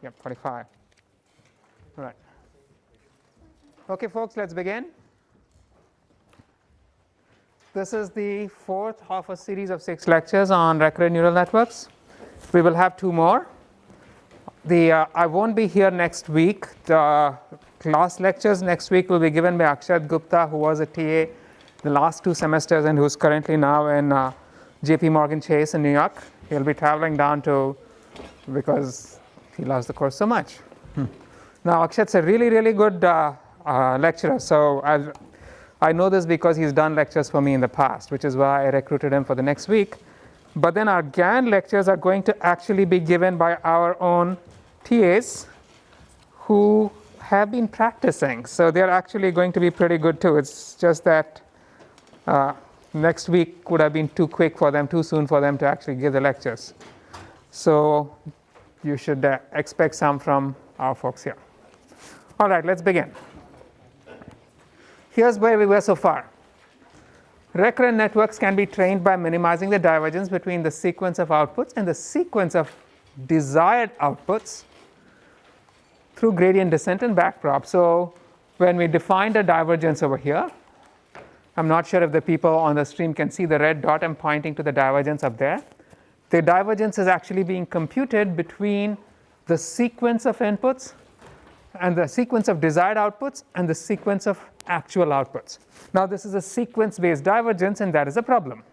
Yep, 45. All right. Okay, folks, let's begin. This is the fourth of a series of 6 lectures on recurrent neural networks. We will have 2 more. I won't be here next week. The class lectures next week will be given by Akshat Gupta, who was a TA the last 2 semesters and who's currently now in JP Morgan Chase in New York. He'll be traveling down because he loves the course so much. Now, Akshat's a really, really good lecturer. So I know this because he's done lectures for me in the past, which is why I recruited him for the next week. But then our GAN lectures are going to actually be given by our own TAs who have been practicing. So they're actually going to be pretty good too. It's just that next week would have been too quick for them, too soon for them to actually give the lectures. So you should expect some from our folks here. All right, let's begin. Here's where we were so far. Recurrent networks can be trained by minimizing the divergence between the sequence of outputs and the sequence of desired outputs through gradient descent and backprop. So when we defined a divergence over here, I'm not sure if the people on the stream can see the red dot. I'm pointing to the divergence up there. The divergence is actually being computed between the sequence of inputs and the sequence of desired outputs and the sequence of actual outputs. Now, this is a sequence-based divergence, and that is a problem.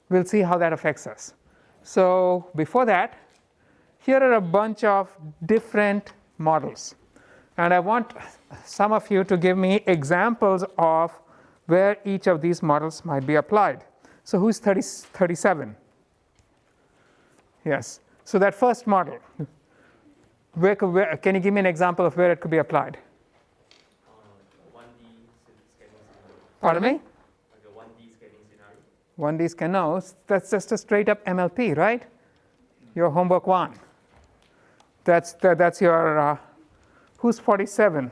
We'll see how that affects us. So before that, here are a bunch of different models. And I want some of you to give me examples of where each of these models might be applied. So who's 37? Yes. So that first model, where can you give me an example of where it could be applied? 1D scaling scenario. Pardon me? Like a 1D scaling scenario. 1D scan, no, that's just a straight up MLP, right? Your homework 1. That's your, who's 47?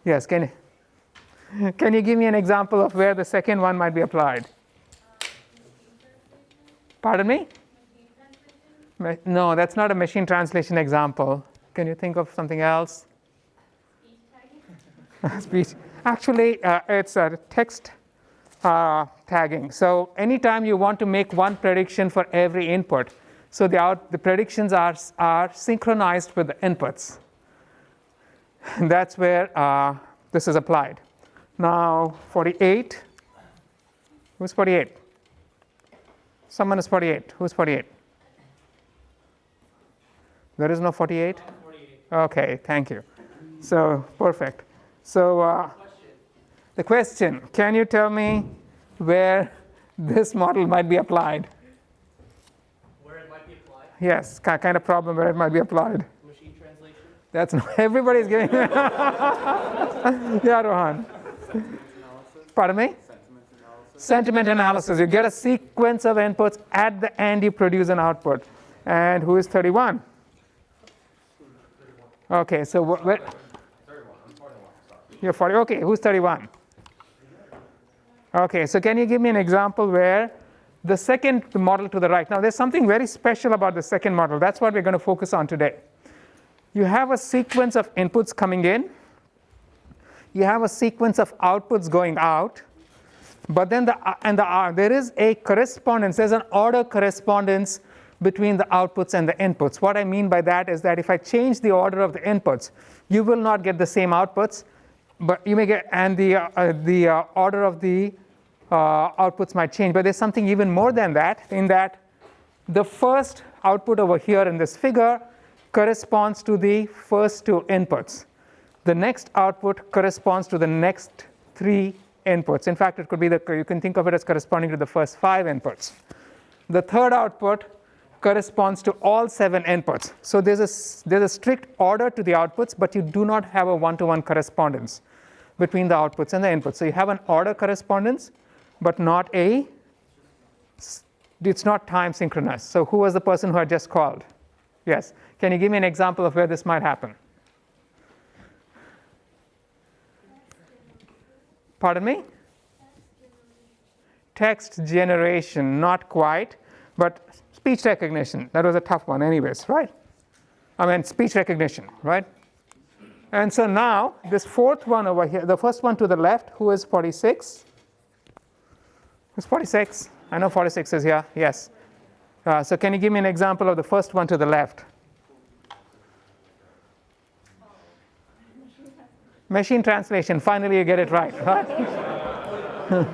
Yes, can you give me an example of where the second one might be applied? Pardon me? No, that's not a machine translation example. Can you think of something else? Speech. Actually, it's a text tagging. So anytime you want to make one prediction for every input, so the predictions are synchronized with the inputs. That's where this is applied. Now, 48. Who's 48? Someone is 48. Who's 48? There is no 48? 48. Okay, thank you. So, perfect. So, the question, can you tell me where this model might be applied? Where it might be applied? Yes, kind of problem where it might be applied. Machine translation? That's everybody's giving. Yeah, Rohan. Pardon me? Sentiment analysis. You get a sequence of inputs. At the end, you produce an output. And who is 31? Okay, so where? 31. I'm 41. Sorry. You're 40. Okay, who's 31? Okay, so can you give me an example where the second model to the right? Now, there's something very special about the second model. That's what we're going to focus on today. You have a sequence of inputs coming in. You have a sequence of outputs going out. But then there is a correspondence. There's an order correspondence between the outputs and the inputs. What I mean by that is that if I change the order of the inputs, you will not get the same outputs, but you may get, and the order of the outputs might change. But there's something even more than that, in that the first output over here in this figure corresponds to the first 2 inputs. The next output corresponds to the next 3 inputs. In fact, it could be you can think of it as corresponding to the first 5 inputs. The third output corresponds to all 7 inputs. So there's a strict order to the outputs, but you do not have a one-to-one correspondence between the outputs and the inputs. So you have an order correspondence, but not it's not time synchronous. So who was the person who I just called? Yes. Can you give me an example of where this might happen? Pardon me? Text generation, not quite. But Speech recognition. That was a tough one anyways, right? I mean, speech recognition, right? And so now, this fourth one over here, the first one to the left, who is 46? Who's 46? I know 46 is here, yes. So can you give me an example of the first one to the left? Machine translation, finally you get it right, right?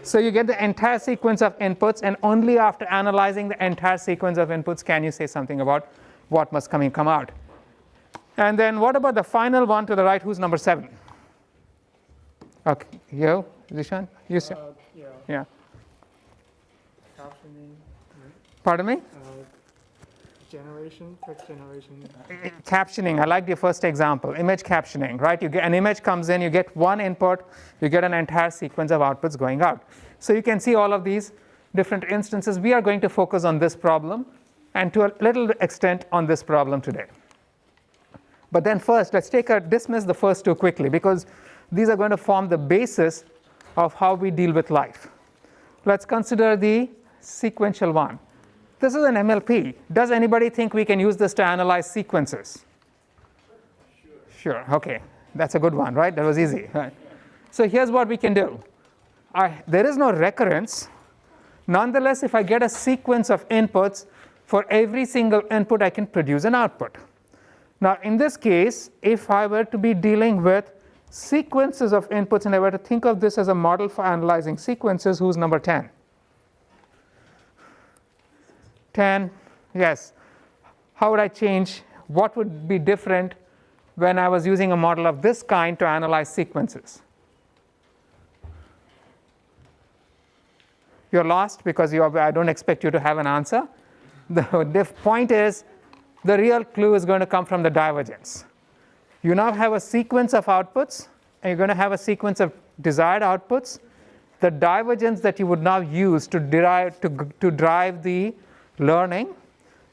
So you get the entire sequence of inputs, and only after analyzing the entire sequence of inputs can you say something about what must come out. And then what about the final one to the right, who's number 7? Okay, you, Zishan? You say? Yeah. Captioning. Pardon me? Generation, text generation. Captioning, I liked your first example, image captioning, right? You get an image comes in, you get one input, you get an entire sequence of outputs going out. So you can see all of these different instances. We are going to focus on this problem and to a little extent on this problem today. But then first, let's dismiss the first two quickly, because these are going to form the basis of how we deal with life. Let's consider the sequential one. This is an MLP. Does anybody think we can use this to analyze sequences? Sure. Okay. That's a good one, right? That was easy. Right. So here's what we can do. There is no recurrence. Nonetheless, if I get a sequence of inputs, for every single input, I can produce an output. Now, in this case, if I were to be dealing with sequences of inputs, and I were to think of this as a model for analyzing sequences, who's number 10? 10, yes. How would I change? What would be different when I was using a model of this kind to analyze sequences? You're lost because I don't expect you to have an answer. The point is, the real clue is going to come from the divergence. You now have a sequence of outputs, and you're going to have a sequence of desired outputs. The divergence that you would now use to drive the learning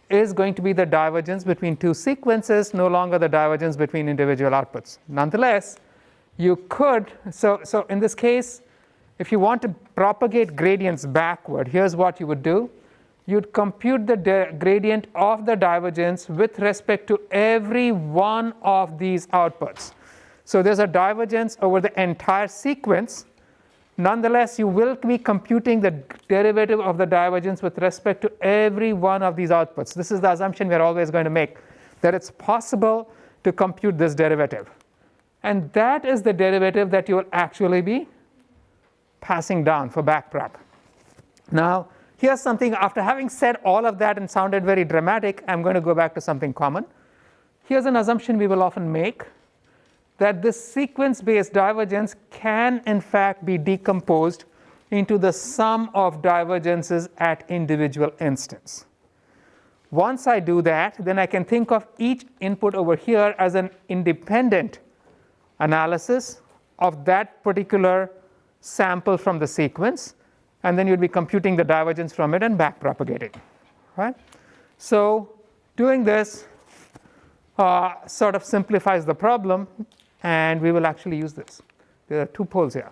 is going to be the divergence between two sequences, no longer the divergence between individual outputs. Nonetheless, you could, so in this case, if you want to propagate gradients backward, here's what you would do. You'd compute the gradient of the divergence with respect to every one of these outputs. So there's a divergence over the entire sequence. Nonetheless, you will be computing the derivative of the divergence with respect to every one of these outputs. This is the assumption we're always going to make, that it's possible to compute this derivative. And that is the derivative that you will actually be passing down for backprop. Now, here's something, after having said all of that and sounded very dramatic, I'm going to go back to something common. Here's an assumption we will often make, that this sequence-based divergence can in fact be decomposed into the sum of divergences at individual instance. Once I do that, then I can think of each input over here as an independent analysis of that particular sample from the sequence, and then you'd be computing the divergence from it and backpropagating, right? So doing this sort of simplifies the problem, and we will actually use this. There are two poles here.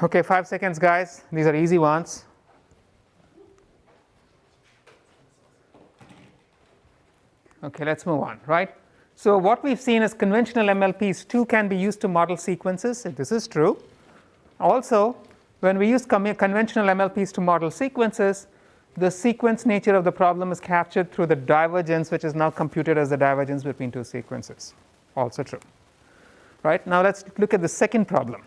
Okay, 5 seconds, guys. These are easy ones. Okay, let's move on, right? So what we've seen is conventional MLPs too can be used to model sequences. This is true. Also, when we use conventional MLPs to model sequences, the sequence nature of the problem is captured through the divergence, which is now computed as the divergence between two sequences. Also true. Right? Now let's look at the second problem.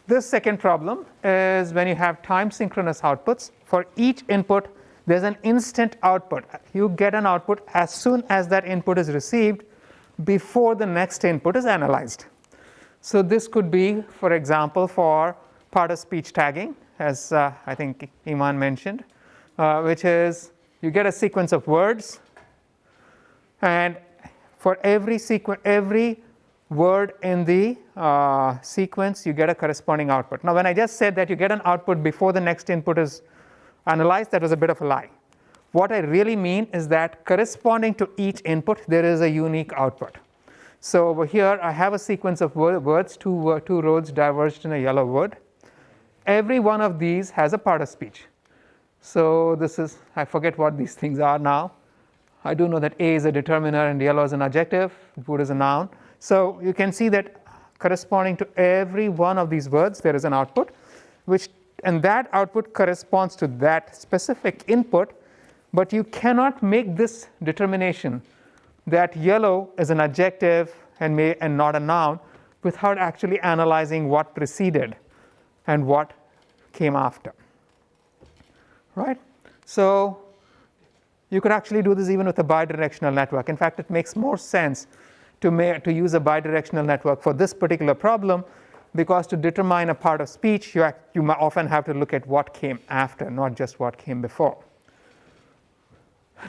This second problem is when you have time synchronous outputs. For each input, there's an instant output. You get an output as soon as that input is received before the next input is analyzed. So this could be, for example, for part of speech tagging, as I think Iman mentioned, which is you get a sequence of words, and for every word in the sequence, you get a corresponding output. Now, when I just said that you get an output before the next input is analyzed, that was a bit of a lie. What I really mean is that corresponding to each input, there is a unique output. So over here, I have a sequence of words, two roads diverged in a yellow wood. Every one of these has a part of speech. So this is, I forget what these things are now. I do know that A is a determiner and yellow is an adjective, wood is a noun. So you can see that corresponding to every one of these words, there is an output, and that output corresponds to that specific input, but you cannot make this determination that yellow is an adjective and not a noun without actually analyzing what preceded and what came after, right? So you could actually do this even with a bidirectional network. In fact, it makes more sense to use a bidirectional network for this particular problem, because to determine a part of speech, you often have to look at what came after, not just what came before.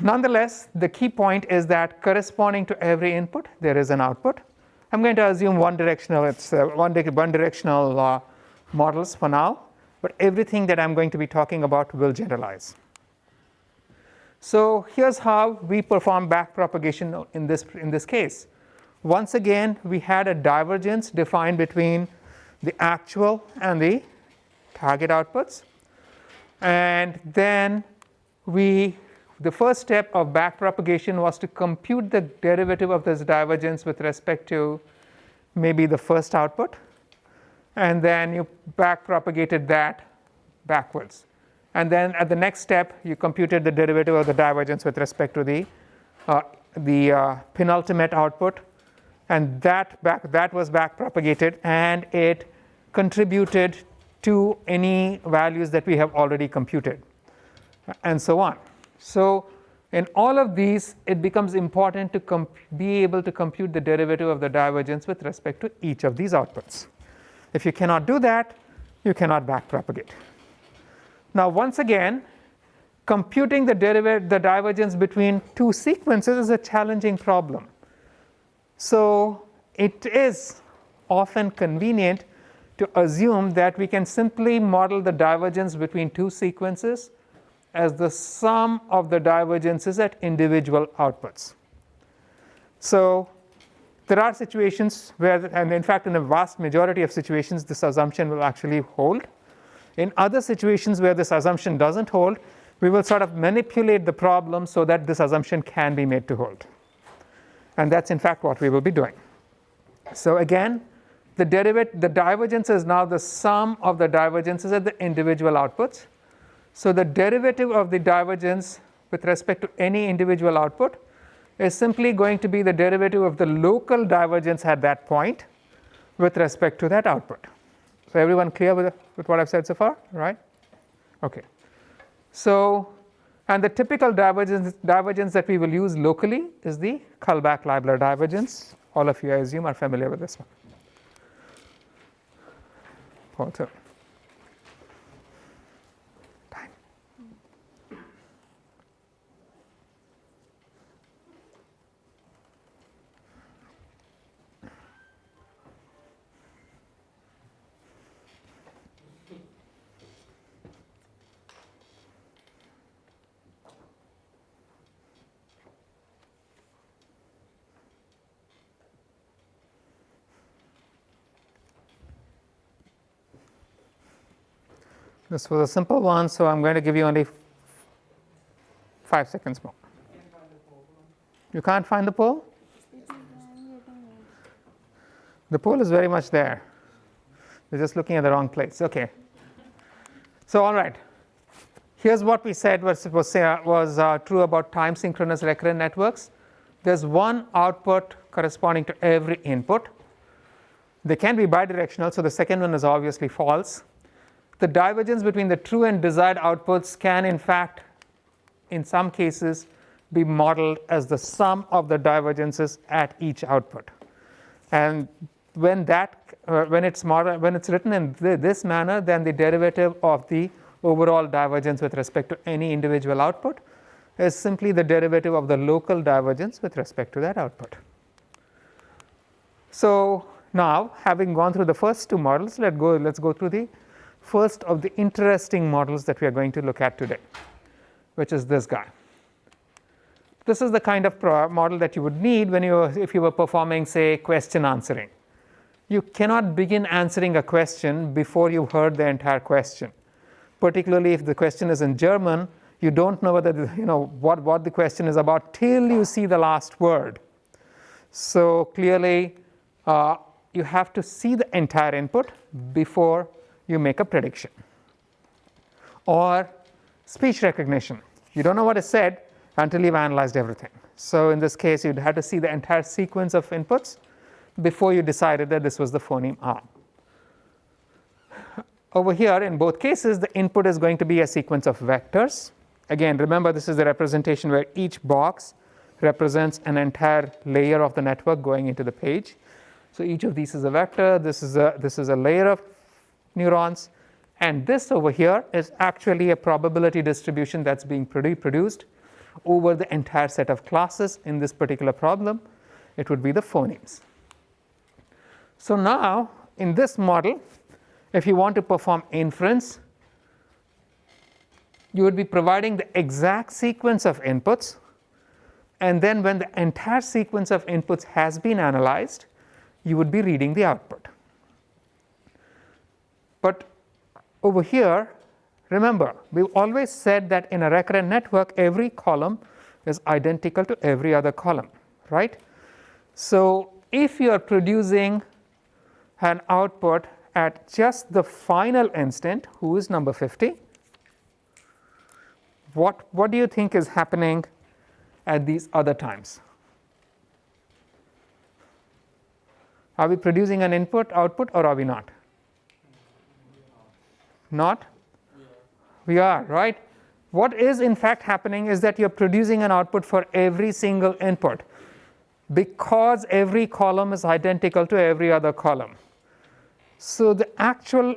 Nonetheless, the key point is that corresponding to every input, there is an output. I'm going to assume one directional models for now, but everything that I'm going to be talking about will generalize. So here's how we perform backpropagation in this case. Once again, we had a divergence defined between the actual and the target outputs. And then the first step of backpropagation was to compute the derivative of this divergence with respect to maybe the first output. And then you backpropagated that backwards. And then at the next step, you computed the derivative of the divergence with respect to the penultimate output. And that was backpropagated, and it contributed to any values that we have already computed, and so on. So in all of these, it becomes important to be able to compute the derivative of the divergence with respect to each of these outputs. If you cannot do that, you cannot backpropagate. Now, once again, computing the divergence between two sequences is a challenging problem. So it is often convenient to assume that we can simply model the divergence between two sequences as the sum of the divergences at individual outputs. So there are situations where, and in fact in a vast majority of situations, this assumption will actually hold. In other situations where this assumption doesn't hold, we will sort of manipulate the problem so that this assumption can be made to hold. And that's in fact what we will be doing. So again, the divergence is now the sum of the divergences at the individual outputs. So the derivative of the divergence with respect to any individual output is simply going to be the derivative of the local divergence at that point with respect to that output. So everyone clear with what I've said so far, right? Okay. So, and the typical divergence that we will use locally is the Kullback-Leibler divergence. All of you, I assume, are familiar with this one. Paul, too. Time. This was a simple one, so I'm going to give you only 5 seconds more. You can't find the poll? The poll is very much there. You're just looking at the wrong place. Okay. So all right. Here's what we said was true about time synchronous recurrent networks. There's one output corresponding to every input. They can be bidirectional, so the second one is obviously false. The divergence between the true and desired outputs can, in fact, in some cases, be modeled as the sum of the divergences at each output. And when it's written in this manner, then the derivative of the overall divergence with respect to any individual output is simply the derivative of the local divergence with respect to that output. So now, having gone through the first two models, let's go through the first of the interesting models that we are going to look at today, which is this guy. This is the kind of model that you would need if you were performing, say, question answering. You cannot begin answering a question before you've heard the entire question. Particularly if the question is in German, you don't know whether what the question is about till you see the last word. So clearly, you have to see the entire input before you make a prediction. Or speech recognition. You don't know what is said until you've analyzed everything. So in this case, you'd have to see the entire sequence of inputs before you decided that this was the phoneme R. Over here, in both cases, the input is going to be a sequence of vectors. Again, remember, this is the representation where each box represents an entire layer of the network going into the page. So each of these is a vector. This is a layer of neurons. And this over here is actually a probability distribution that's being produced over the entire set of classes. In this particular problem, it would be the phonemes. So now, in this model, if you want to perform inference, you would be providing the exact sequence of inputs. And then when the entire sequence of inputs has been analyzed, you would be reading the output. But over here, remember, we've always said that in a recurrent network, every column is identical to every other column, right? So if you are producing an output at just the final instant, who is number 50, what do you think is happening at these other times? Are we producing an output, or are we not? Not? We are, right? What is in fact happening is that you're producing an output for every single input because every column is identical to every other column. So the actual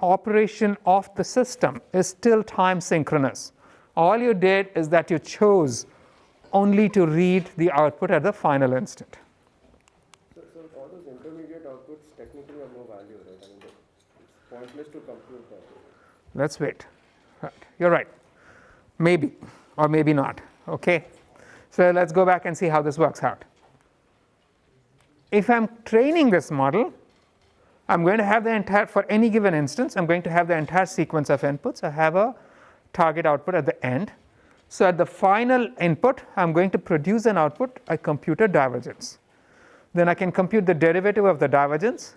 operation of the system is still time synchronous. All you did is that you chose only to read the output at the final instant. So all those intermediate outputs technically have no value, right? I mean, it's pointless to compute that. Let's wait. Right. You're right. Maybe or maybe not. Okay. So let's go back and see how this works out. If I'm training this model, I'm going to have the entire, for any given instance, I'm going to have the entire sequence of inputs. I have a target output at the end. So at the final input, I'm going to produce an output. I compute a divergence. Then I can compute the derivative of the divergence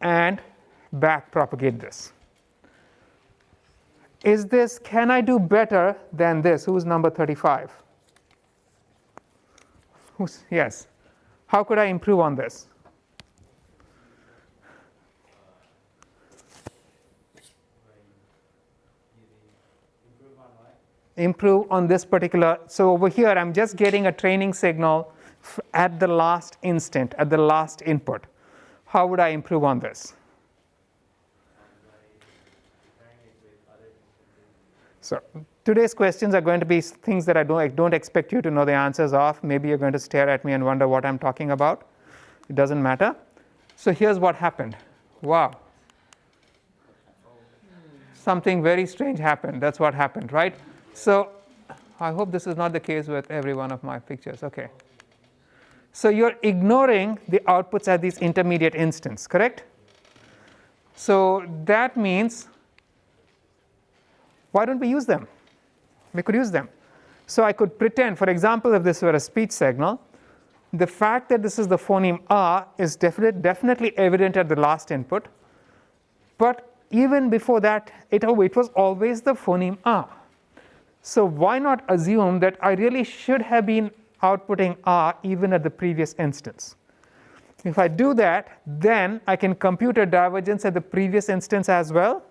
and back propagate this. Can I do better than this? Who's number 35? Yes. How could I improve on this? Improve on this particular. So over here, I'm just getting a training signal at the last instant, at the last input. How would I improve on this? So today's questions are going to be things that I don't expect you to know the answers of. Maybe you're going to stare at me and wonder what I'm talking about. It doesn't matter. So here's what happened. Wow. Something very strange happened. That's what happened, right? So I hope this is not the case with every one of my pictures. Okay. So you're ignoring the outputs at these intermediate instants, correct? So that means, why don't we use them? We could use them. So I could pretend, for example, if this were a speech signal, the fact that this is the phoneme A is definitely evident at the last input. But even before that, it was always the phoneme A. So why not assume that I really should have been outputting A even at the previous instance? If I do that, then I can compute a divergence at the previous instance as well.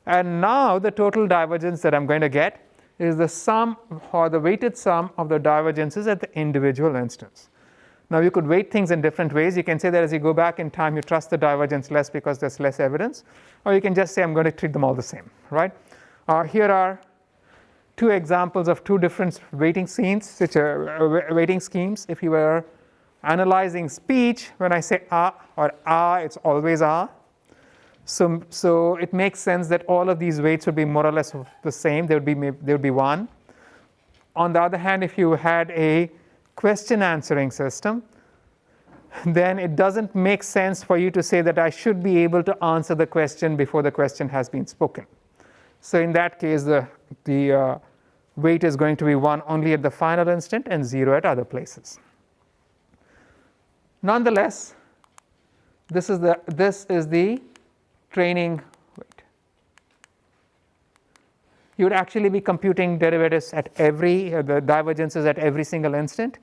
And now the total divergence that I'm going to get is the sum or the weighted sum of the divergences at the individual instance. Now you could weight things in different ways. You can say that as you go back in time, you trust the divergence less because there's less evidence. Or you can just say I'm going to treat them all the same, right? Here are two examples of two different weighting schemes, weighting schemes. If you were analyzing speech, when I say or it's always So it makes sense that all of these weights would be more or less the same. There would be one. On the other hand, if you had a question answering system, then it doesn't make sense for you to say that I should be able to answer the question before the question has been spoken. So in that case, the weight is going to be 1 only at the final instant and 0 at other places. Nonetheless, this is the training weight. You would actually be computing derivatives at the divergences at every single instant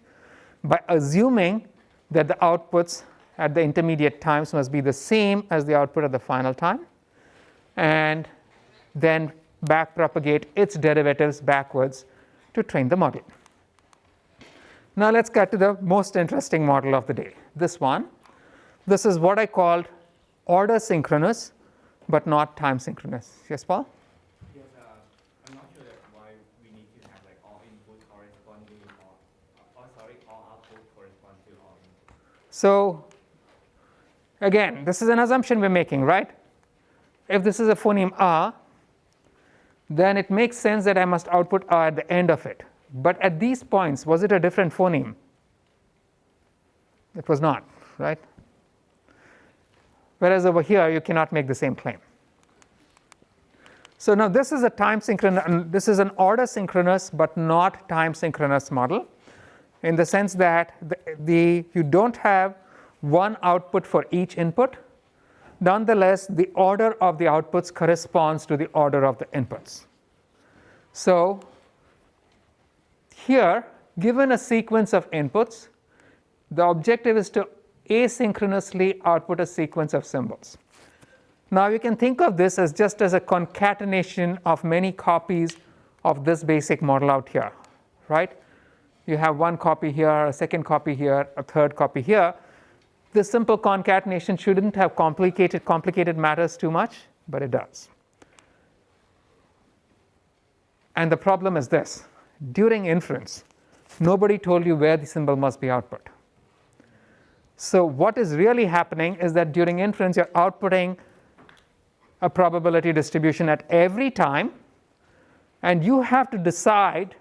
by assuming that the outputs at the intermediate times must be the same as the output at the final time, and then backpropagate its derivatives backwards to train the model. Now let's get to the most interesting model of the day, this one. This is what I called order synchronous, but not time synchronous. Yes, Paul? Yes, I'm not sure why we need to have like all input correspond to all output correspond to all input. So again, this is an assumption we're making, right? If this is a phoneme then it makes sense that I must output at the end of it. But at these points, was it a different phoneme? It was not, right? Whereas over here, you cannot make the same claim. So now this is a time synchronous, this is an order synchronous but not time synchronous model, in the sense that you don't have one output for each input. Nonetheless, the order of the outputs corresponds to the order of the inputs. So here, given a sequence of inputs, the objective is to asynchronously output a sequence of symbols. Now you can think of this as just as a concatenation of many copies of this basic model out here, right? You have one copy here, a second copy here, a third copy here. This simple concatenation shouldn't have complicated matters too much, but it does. And the problem is this: during inference, nobody told you where the symbol must be output. So what is really happening is that during inference, you're outputting a probability distribution at every time, and you have to decide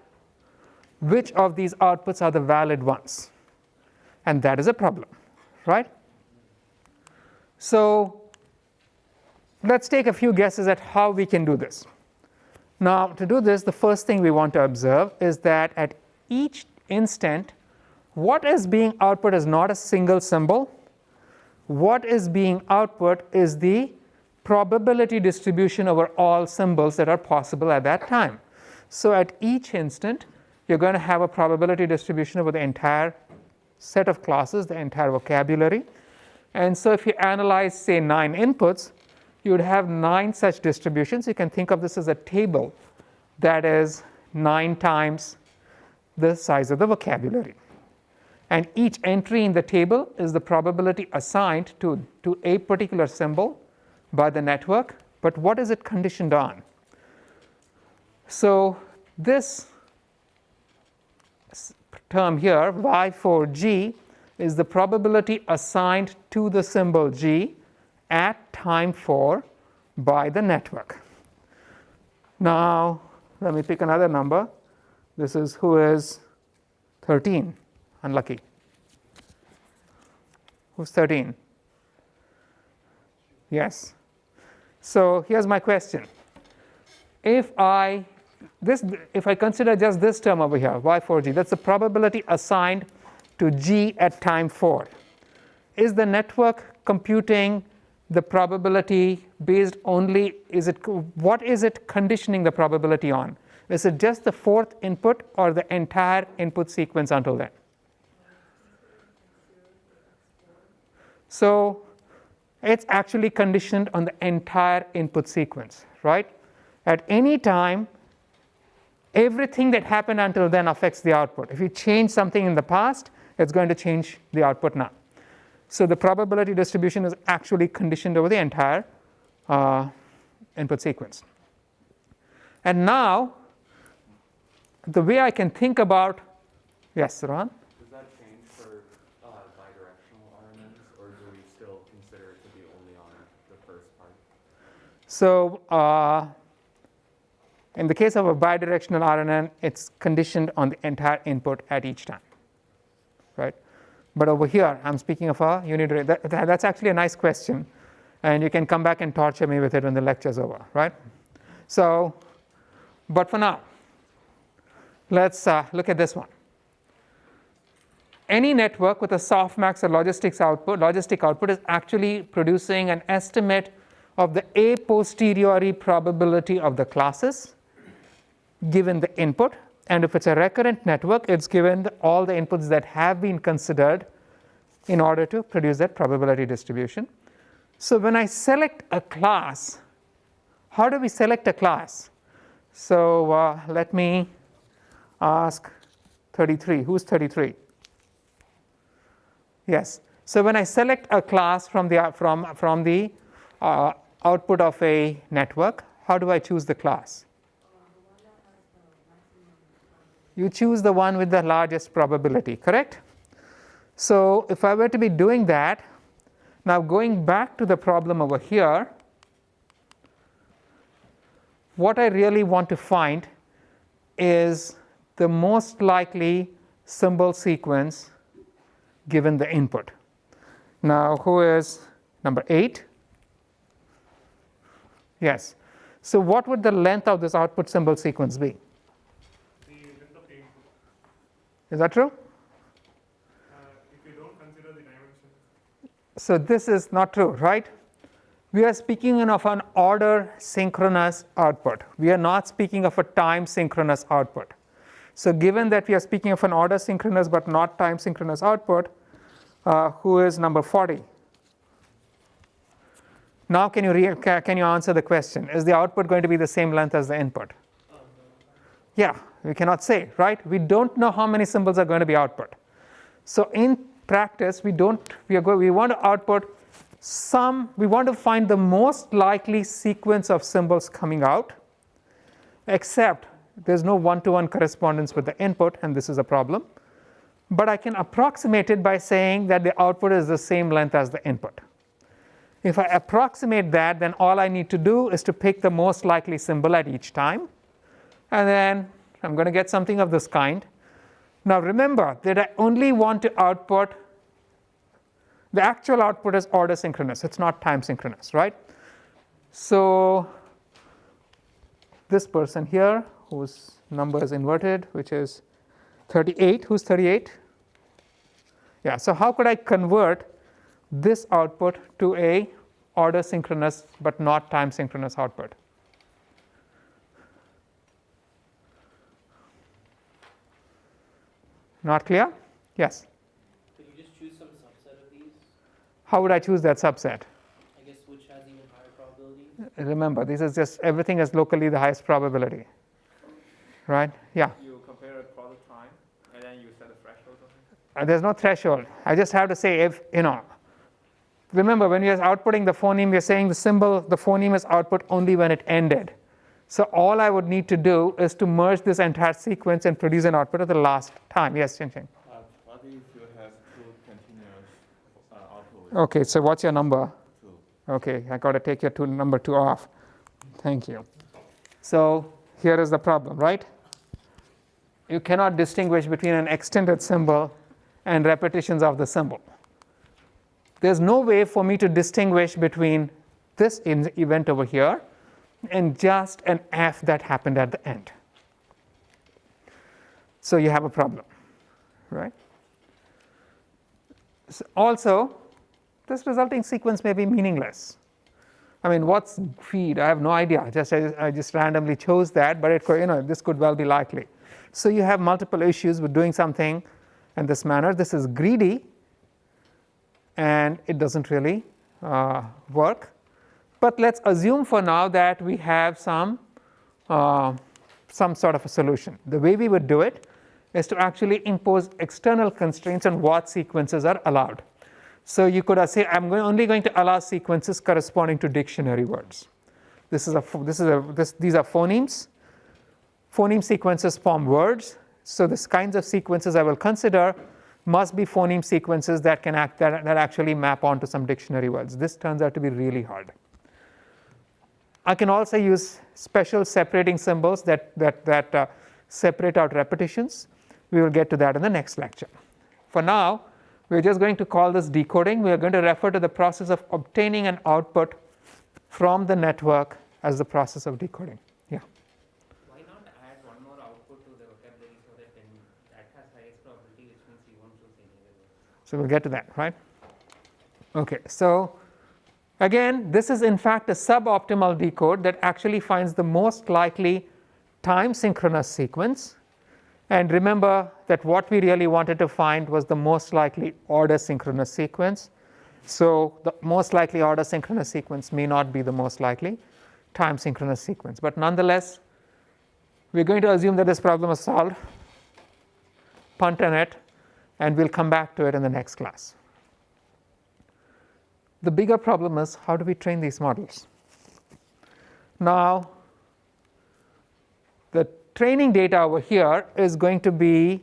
which of these outputs are the valid ones. And that is a problem, right? So let's take a few guesses at how we can do this. Now, to do this, the first thing we want to observe is that at each instant, what is being output is not a single symbol. What is being output is the probability distribution over all symbols that are possible at that time. So at each instant, you're going to have a probability distribution over the entire set of classes, the entire vocabulary. And so if you analyze, say, 9 inputs, you would have 9 such distributions. You can think of this as a table that is 9 times the size of the vocabulary. And each entry in the table is the probability assigned to a particular symbol by the network. But what is it conditioned on? So this term here, y for g, is the probability assigned to the symbol g at time 4 by the network. Now, let me pick another number. This is who is 13. Unlucky. Who's 13? Yes. So here's my question. If I consider just this term over here, y4g, that's the probability assigned to g at time 4. Is the network computing the probability based only, what is it conditioning the probability on? Is it just the 4th input or the entire input sequence until then? So it's actually conditioned on the entire input sequence, right? At any time, everything that happened until then affects the output. If you change something in the past, it's going to change the output now. So the probability distribution is actually conditioned over the entire input sequence. And now, the way I can think about, yes, Ron? Does that change for bidirectional RNNs, or do we still consider it to be only on the first part? So in the case of a bidirectional RNN, it's conditioned on the entire input at each time, right? But over here, I'm speaking of a unidirectional. That's actually a nice question, and you can come back and torture me with it when the lecture's over, right? So, but for now, let's look at this one. Any network with a softmax or logistic output is actually producing an estimate of the a posteriori probability of the classes given the input. And if it's a recurrent network, it's given all the inputs that have been considered in order to produce that probability distribution. So when I select a class, how do we select a class? So let me ask 33. Who's 33? Yes. So when I select a class from the output of a network, how do I choose the class? You choose the one with the largest probability, correct? So if I were to be doing that, now going back to the problem over here, what I really want to find is the most likely symbol sequence given the input. Now, who is number 8? Yes. So what would the length of this output symbol sequence be? The length of the input. Is that true? If you don't consider the dimension. So this is not true, right? We are speaking of an order synchronous output. We are not speaking of a time synchronous output. So given that we are speaking of an order synchronous but not time synchronous output, who is number 40? Now can you answer the question? Is the output going to be the same length as the input? Yeah, we cannot say, right? We don't know how many symbols are going to be output. So in practice, we want to output we want to find the most likely sequence of symbols coming out, except there's no one-to-one correspondence with the input, and this is a problem. But I can approximate it by saying that the output is the same length as the input. If I approximate that, then all I need to do is to pick the most likely symbol at each time, and then I'm going to get something of this kind. Now remember that I only want to output, the actual output is order synchronous, it's not time synchronous, right? So this person here, whose number is inverted, which is 38, who's 38? Yeah, so how could I convert this output to a order synchronous but not time synchronous output? Not clear? Yes? Could you just choose some subset of these? How would I choose that subset? I guess which has even higher probability? Remember, this is just everything is locally the highest probability. Right? Yeah. You compare it for the time, and then you set a threshold or something? There's no threshold. I just have to say if, remember when you're outputting the phoneme, we're saying the phoneme is output only when it ended. So all I would need to do is to merge this entire sequence and produce an output at the last time. Yes, Chin-Chin? What if you have two continuous outputs? Okay, so what's your number? 2. Okay, I got to take your number 2 off. Thank you. So here is the problem, right? You cannot distinguish between an extended symbol and repetitions of the symbol. There's no way for me to distinguish between this event over here and just an F that happened at the end. So you have a problem, right? So also, this resulting sequence may be meaningless. I mean, what's feed? I have no idea. I just randomly chose that, but it could, this could well be likely. So you have multiple issues with doing something in this manner. This is greedy, and it doesn't really work. But let's assume for now that we have some sort of a solution. The way we would do it is to actually impose external constraints on what sequences are allowed. So you could say only going to allow sequences corresponding to dictionary words. These are phonemes. Phoneme sequences form words. So the kinds of sequences I will consider must be phoneme sequences that actually map onto some dictionary words. This turns out to be really hard. I can also use special separating symbols that separate out repetitions. We will get to that in the next lecture. For now, we're just going to call this decoding. We are going to refer to the process of obtaining an output from the network as the process of decoding. Yeah. Why not add one more output to the vocabulary so that then that has highest probability, which means you won't choose any other word? So we'll get to that, right? Okay, so again, this is in fact a suboptimal decode that actually finds the most likely time synchronous sequence. And remember that what we really wanted to find was the most likely order synchronous sequence. So the most likely order synchronous sequence may not be the most likely time synchronous sequence. But nonetheless, we're going to assume that this problem is solved, punt on it, and we'll come back to it in the next class. The bigger problem is, how do we train these models? Now, the training data over here is going to be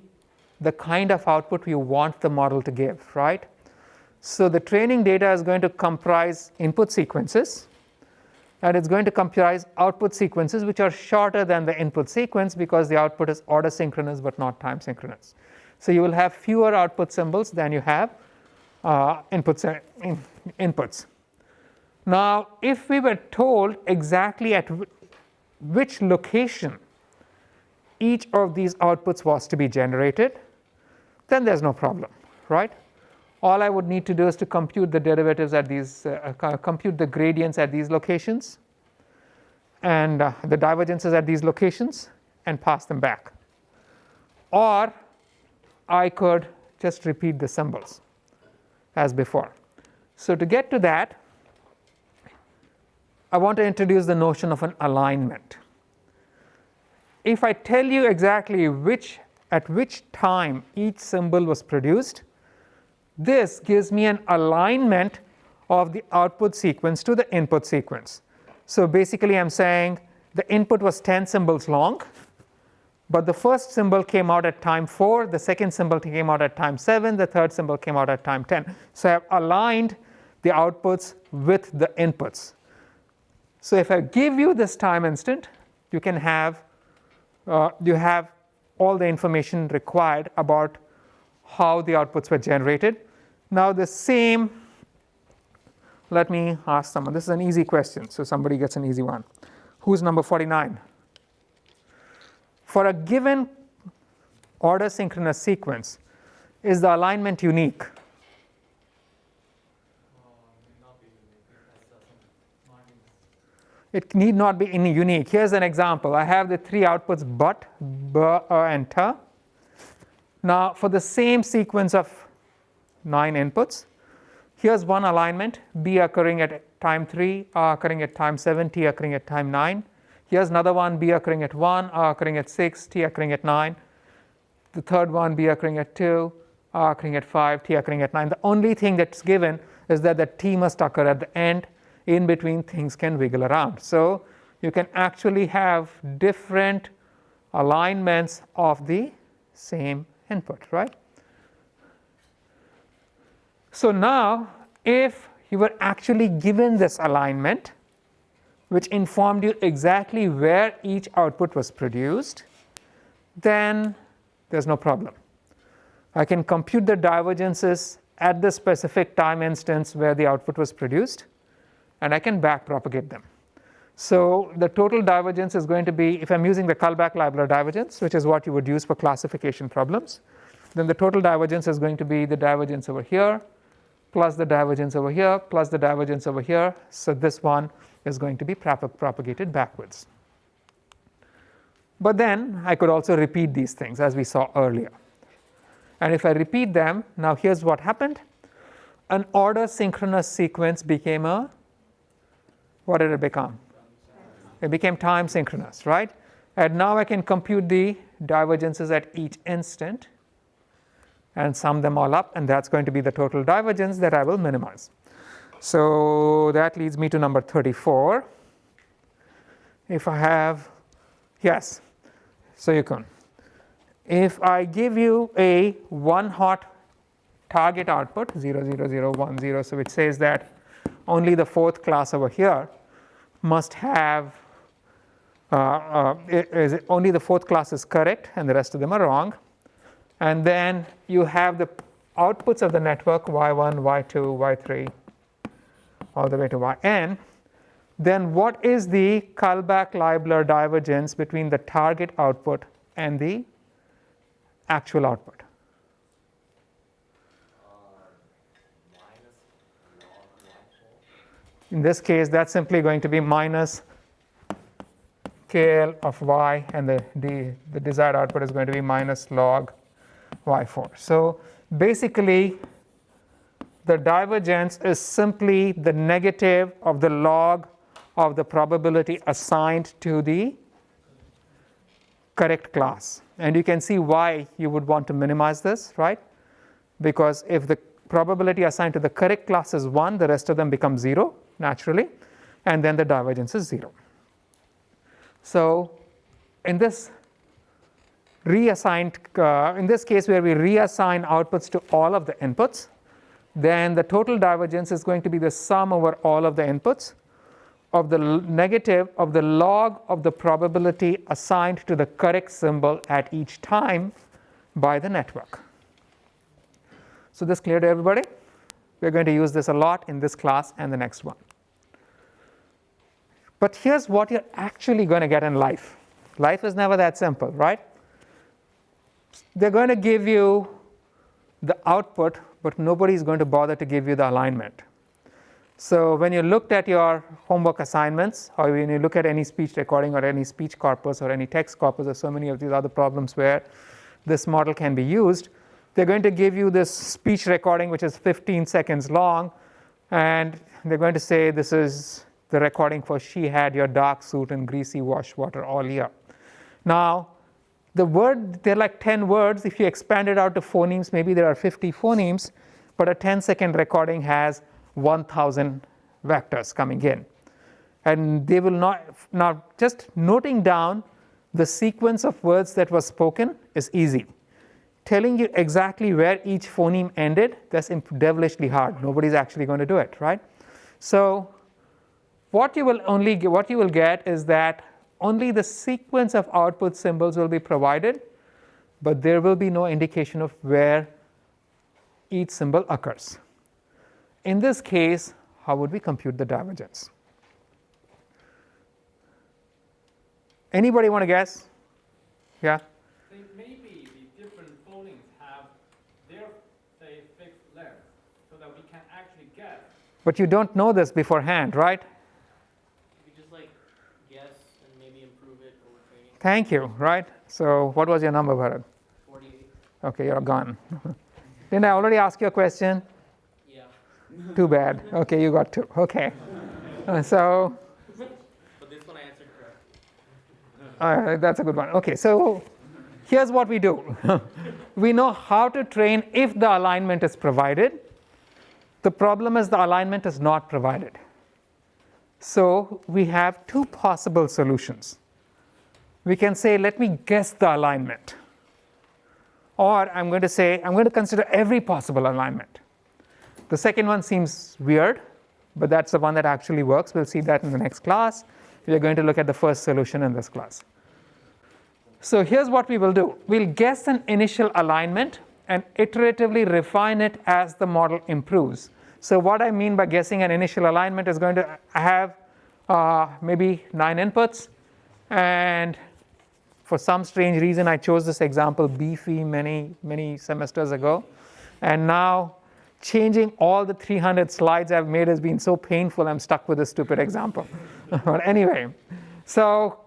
the kind of output we want the model to give, right? So the training data is going to comprise input sequences, and it's going to comprise output sequences which are shorter than the input sequence because the output is order synchronous but not time synchronous. So you will have fewer output symbols than you have inputs. Now, if we were told exactly at which location each of these outputs was to be generated, then there's no problem, right? All I would need to do is to compute the derivatives at these, compute the gradients at these locations and the divergences at these locations and pass them back. Or I could just repeat the symbols as before. So to get to that, I want to introduce the notion of an alignment. If I tell you exactly at which time each symbol was produced, this gives me an alignment of the output sequence to the input sequence. So basically I'm saying the input was 10 symbols long, but the first symbol came out at time 4, the second symbol came out at time 7, the third symbol came out at time 10. So I've aligned the outputs with the inputs. So if I give you this time instant, you have all the information required about how the outputs were generated. Now the same, let me ask someone. This is an easy question, so somebody gets an easy one. Who's number 49? For a given order synchronous sequence, is the alignment unique? It need not be any unique. Here's an example. I have the three outputs but, b, and ta. Now for the same sequence of 9 inputs, here's one alignment, b occurring at time 3, a occurring at time 7, t occurring at time 9. Here's another one, b occurring at 1, a occurring at 6, t occurring at 9. The third one, b occurring at 2, a occurring at 5, t occurring at 9. The only thing that's given is that the t must occur at the end. In between, things can wiggle around. So you can actually have different alignments of the same input, right? So now, if you were actually given this alignment, which informed you exactly where each output was produced, then there's no problem. I can compute the divergences at the specific time instance where the output was produced, and I can backpropagate them. So the total divergence is going to be, if I'm using the Kullback-Leibler divergence, which is what you would use for classification problems, then the total divergence is going to be the divergence over here, plus the divergence over here, plus the divergence over here. So this one is going to be propagated backwards. But then I could also repeat these things as we saw earlier. And if I repeat them, now here's what happened. an order synchronous sequence became what did it become? It became time synchronous, right? And now I can compute the divergences at each instant and sum them all up, and that's going to be the total divergence that I will minimize. So that leads me to number 34. If I have, yes, so you can. If I give you a one hot target output, 0, 0, 0, 1, 0, so which says that only the fourth class over here must have, only the fourth class is correct and the rest of them are wrong. And then you have the outputs of the network, y1, y2, y3, all the way to yn. Then what is the Kullback-Leibler divergence between the target output and the actual output? In this case, that's simply going to be minus KL of y, and the desired output is going to be minus log y4. So basically, the divergence is simply the negative of the log of the probability assigned to the correct class. And you can see why you would want to minimize this, right? Because if the probability assigned to the correct class is 1, the rest of them become 0 naturally, and then the divergence is 0. So in this reassigned, in this case where we reassign outputs to all of the inputs, then the total divergence is going to be the sum over all of the inputs of the negative of the log of the probability assigned to the correct symbol at each time by the network. So this clear to everybody? We're going to use this a lot in this class and the next one. But here's what you're actually going to get in life. Life is never that simple, right? They're going to give you the output, but nobody is going to bother to give you the alignment. So when you looked at your homework assignments, or when you look at any speech recording or any speech corpus or any text corpus, or so many of these other problems where this model can be used, they're going to give you this speech recording which is 15 seconds long, and they're going to say this is the recording for "She had your dark suit and greasy wash water all year." Now, the word, there are like 10 words. If you expand it out to phonemes, maybe there are 50 phonemes, but a 10-second recording has 1,000 vectors coming in. And they will not, now just noting down the sequence of words that was spoken is easy. Telling you exactly where each phoneme ended, that's devilishly hard. Nobody's actually going to do it, right? So what you will get is that only the sequence of output symbols will be provided, but there will be no indication of where each symbol occurs. In this case, how would we compute the divergence? Anybody want to guess? Yeah? Maybe the different phonemes have their, say, fixed length, so that we can actually guess. But you don't know this beforehand, right? You could just like guess and maybe improve it over training. Thank you, right? So what was your number, Bharat? 48. Okay, you're gone. Didn't I already ask you a question? Yeah. Too bad. Okay, you got 2. Okay. So But this one I answered correctly. that's a good one. Okay, so here's what we do. We know how to train if the alignment is provided. The problem is the alignment is not provided. So we have 2 possible solutions. We can say, let me guess the alignment. Or I'm going to say, I'm going to consider every possible alignment. The second one seems weird, but that's the one that actually works. We'll see that in the next class. We are going to look at the first solution in this class. So here's what we will do. We'll guess an initial alignment and iteratively refine it as the model improves. So what I mean by guessing an initial alignment is going to have maybe 9 inputs, and for some strange reason I chose this example beefy many semesters ago, and now changing all the 300 slides I've made has been so painful I'm stuck with this stupid example. But anyway, so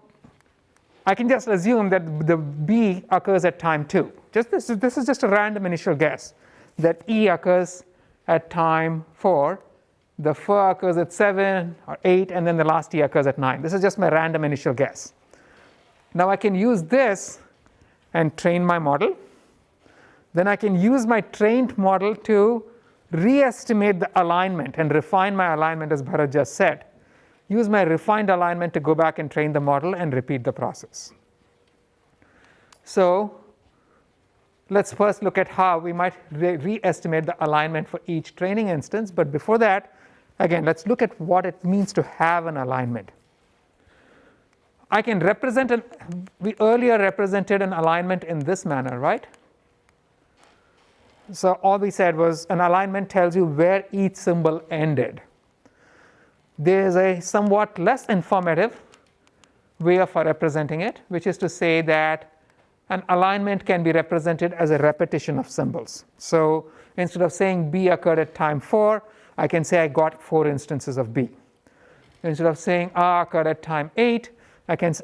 I can just assume that the B occurs at time 2. This is just a random initial guess that E occurs at time 4, the fur occurs at 7 or 8, and then the last T occurs at 9. This is just my random initial guess. Now I can use this and train my model. Then I can use my trained model to re-estimate the alignment and refine my alignment, as Bharat just said. Use my refined alignment to go back and train the model and repeat the process. So let's first look at how we might re-estimate the alignment for each training instance. But before that, again, let's look at what it means to have an alignment. I can represent we earlier represented an alignment in this manner, right? So all we said was an alignment tells you where each symbol ended. There is a somewhat less informative way of representing it, which is to say that an alignment can be represented as a repetition of symbols. So instead of saying B occurred at time 4, I can say I got 4 instances of B. Instead of saying A occurred at time 8,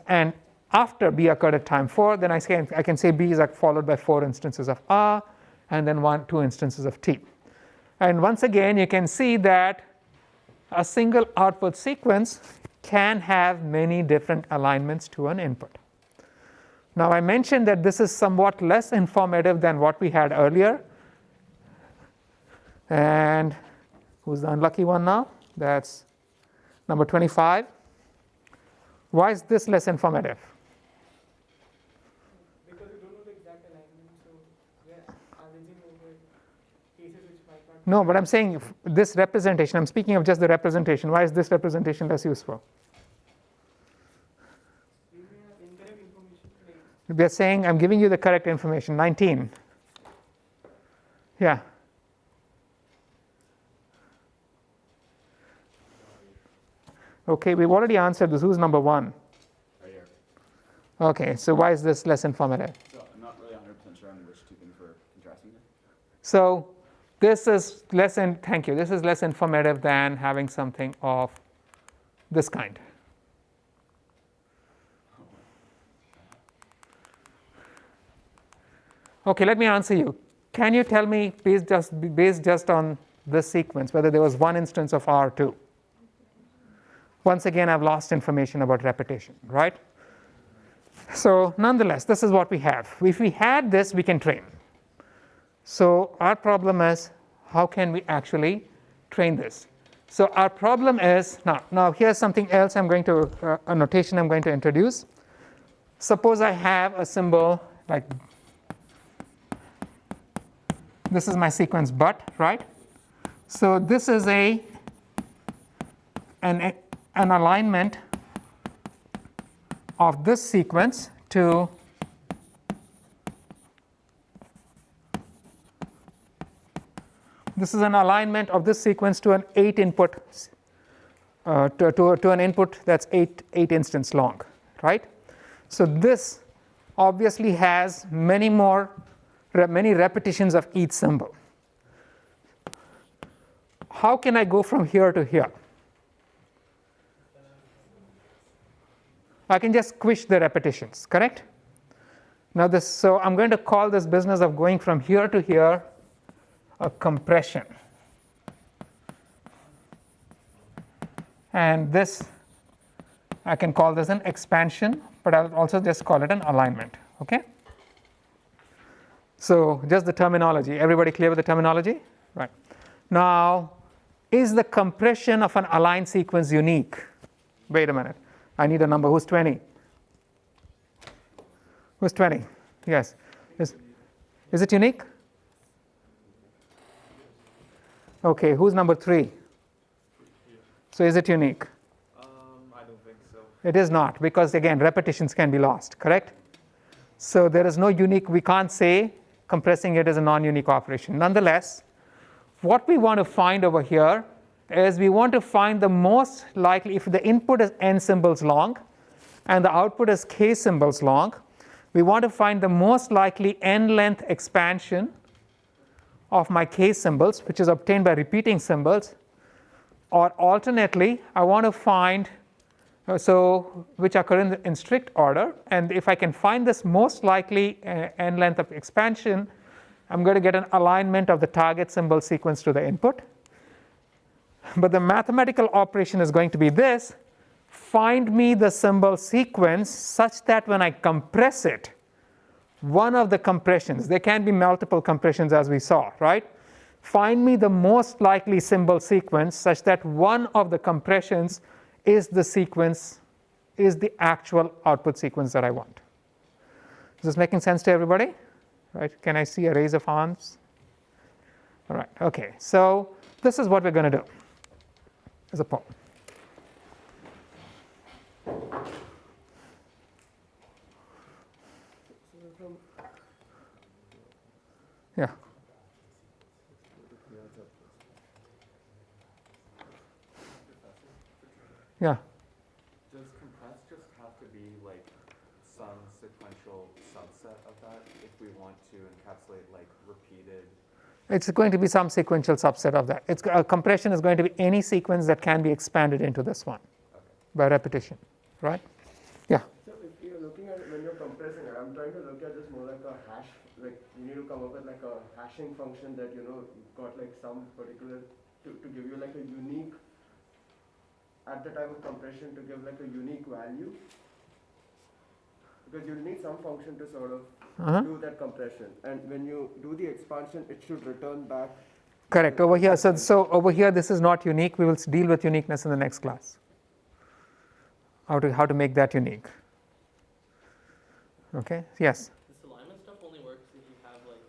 and after B occurred at time 4, then I can say B is followed by 4 instances of A, and then 2 instances of T. And once again, you can see that a single output sequence can have many different alignments to an input. Now I mentioned that this is somewhat less informative than what we had earlier. And who's the unlucky one now? That's number 25. Why is this less informative? Because you don't know the exact alignment, so we are averaging over cases which might not. No, but I'm saying this representation, I'm speaking of just the representation. Why is this representation less useful? We may have incorrect information. We are saying I'm giving you the correct information. 19. Yeah. Okay, we've already answered this. Who's number 1? Right here. Okay, so why is this less informative? So I'm not really 100% sure on which two things we're contrasting here. So this is thank you. This is less informative than having something of this kind. Okay, let me answer you. Can you tell me, based just on this sequence, whether there was one instance of R or 2? Once again, I've lost information about repetition, right? So nonetheless, this is what we have. If we had this, we can train. So our problem is, how can we actually train this? So our problem is, now here's something else I'm going to, a notation I'm going to introduce. Suppose I have a symbol like, this is my sequence but, right? So this is an alignment of this sequence to this is an alignment of this sequence to an 8 input to an input that's 8 instance long, right? So this obviously has many repetitions of each symbol. How can I go from here to here? I can just squish the repetitions, correct? Now so I'm going to call this business of going from here to here a compression. And this, I can call this an expansion, but I'll also just call it an alignment, okay? So just the terminology. Everybody clear with the terminology? Right. Now, is the compression of an aligned sequence unique? Wait a minute. I need a number. Who's 20? Who's 20? Yes. Is it unique? Okay. Who's number 3? So is it unique? I don't think so. It is not, because again, repetitions can be lost, correct? So there is no unique, we can't say compressing it is a non-unique operation. Nonetheless, what we want to find over here is we want to find the most likely, if the input is n symbols long and the output is k symbols long, we want to find the most likely n length expansion of my k symbols, which is obtained by repeating symbols, or alternately, I want to find which occur in strict order, and if I can find this most likely n length of expansion, I'm going to get an alignment of the target symbol sequence to the input. But the mathematical operation is going to be this: find me the symbol sequence such that when I compress it, one of the compressions, there can be multiple compressions as we saw, right? Find me the most likely symbol sequence such that one of the compressions is the sequence, is the actual output sequence that I want. Is this making sense to everybody? Right? Can I see a raise of hands? All right, okay. So this is what we're going to do as a poll. Yeah. Yeah. Does compress just have to be like some sequential subset of that if we want to encapsulate like repeated? It's going to be some sequential subset of that. Compression is going to be any sequence that can be expanded into this one by repetition, right? Yeah. So if you're looking at it when you're compressing it, I'm trying to look at this more like a hash, like you need to come up with like a hashing function that you've got like some particular, to give you like a unique, at the time of compression, to give like a unique value. Because you'll need some function to sort of do that compression. And when you do the expansion, it should return back. Correct. Over here, so over here, this is not unique. We will deal with uniqueness in the next class. How to make that unique. Okay. Yes. This alignment stuff only works if you have like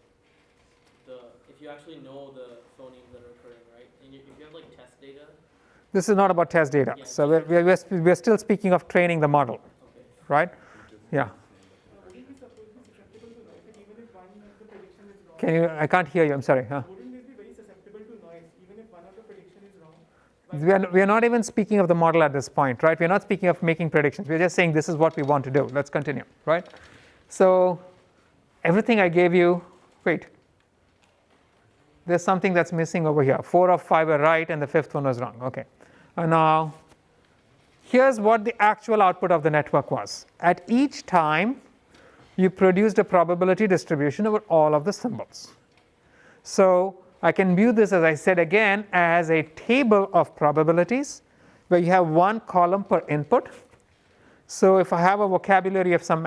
if you actually know the phonemes that are occurring, right? And if you have like test data. This is not about test data. Yeah, So we're still speaking of training the model, Okay. right? Yeah. Wouldn't this suppose be susceptible to noise? Like even if one of the prediction is wrong. Can you? I can't hear you. I'm sorry. Huh? Wouldn't this be very susceptible to noise even if one of the prediction is wrong? We are not even speaking of the model at this point, right? We're not speaking of making predictions. We're just saying this is what we want to do. Let's continue, right? So everything I gave you, wait. There's something that's missing over here. 4 of 5 are right and the 5th one was wrong. Okay. And now here's what the actual output of the network was. At each time, you produced a probability distribution over all of the symbols. So I can view this, as I said again, as a table of probabilities where you have one column per input. So if I have a vocabulary of some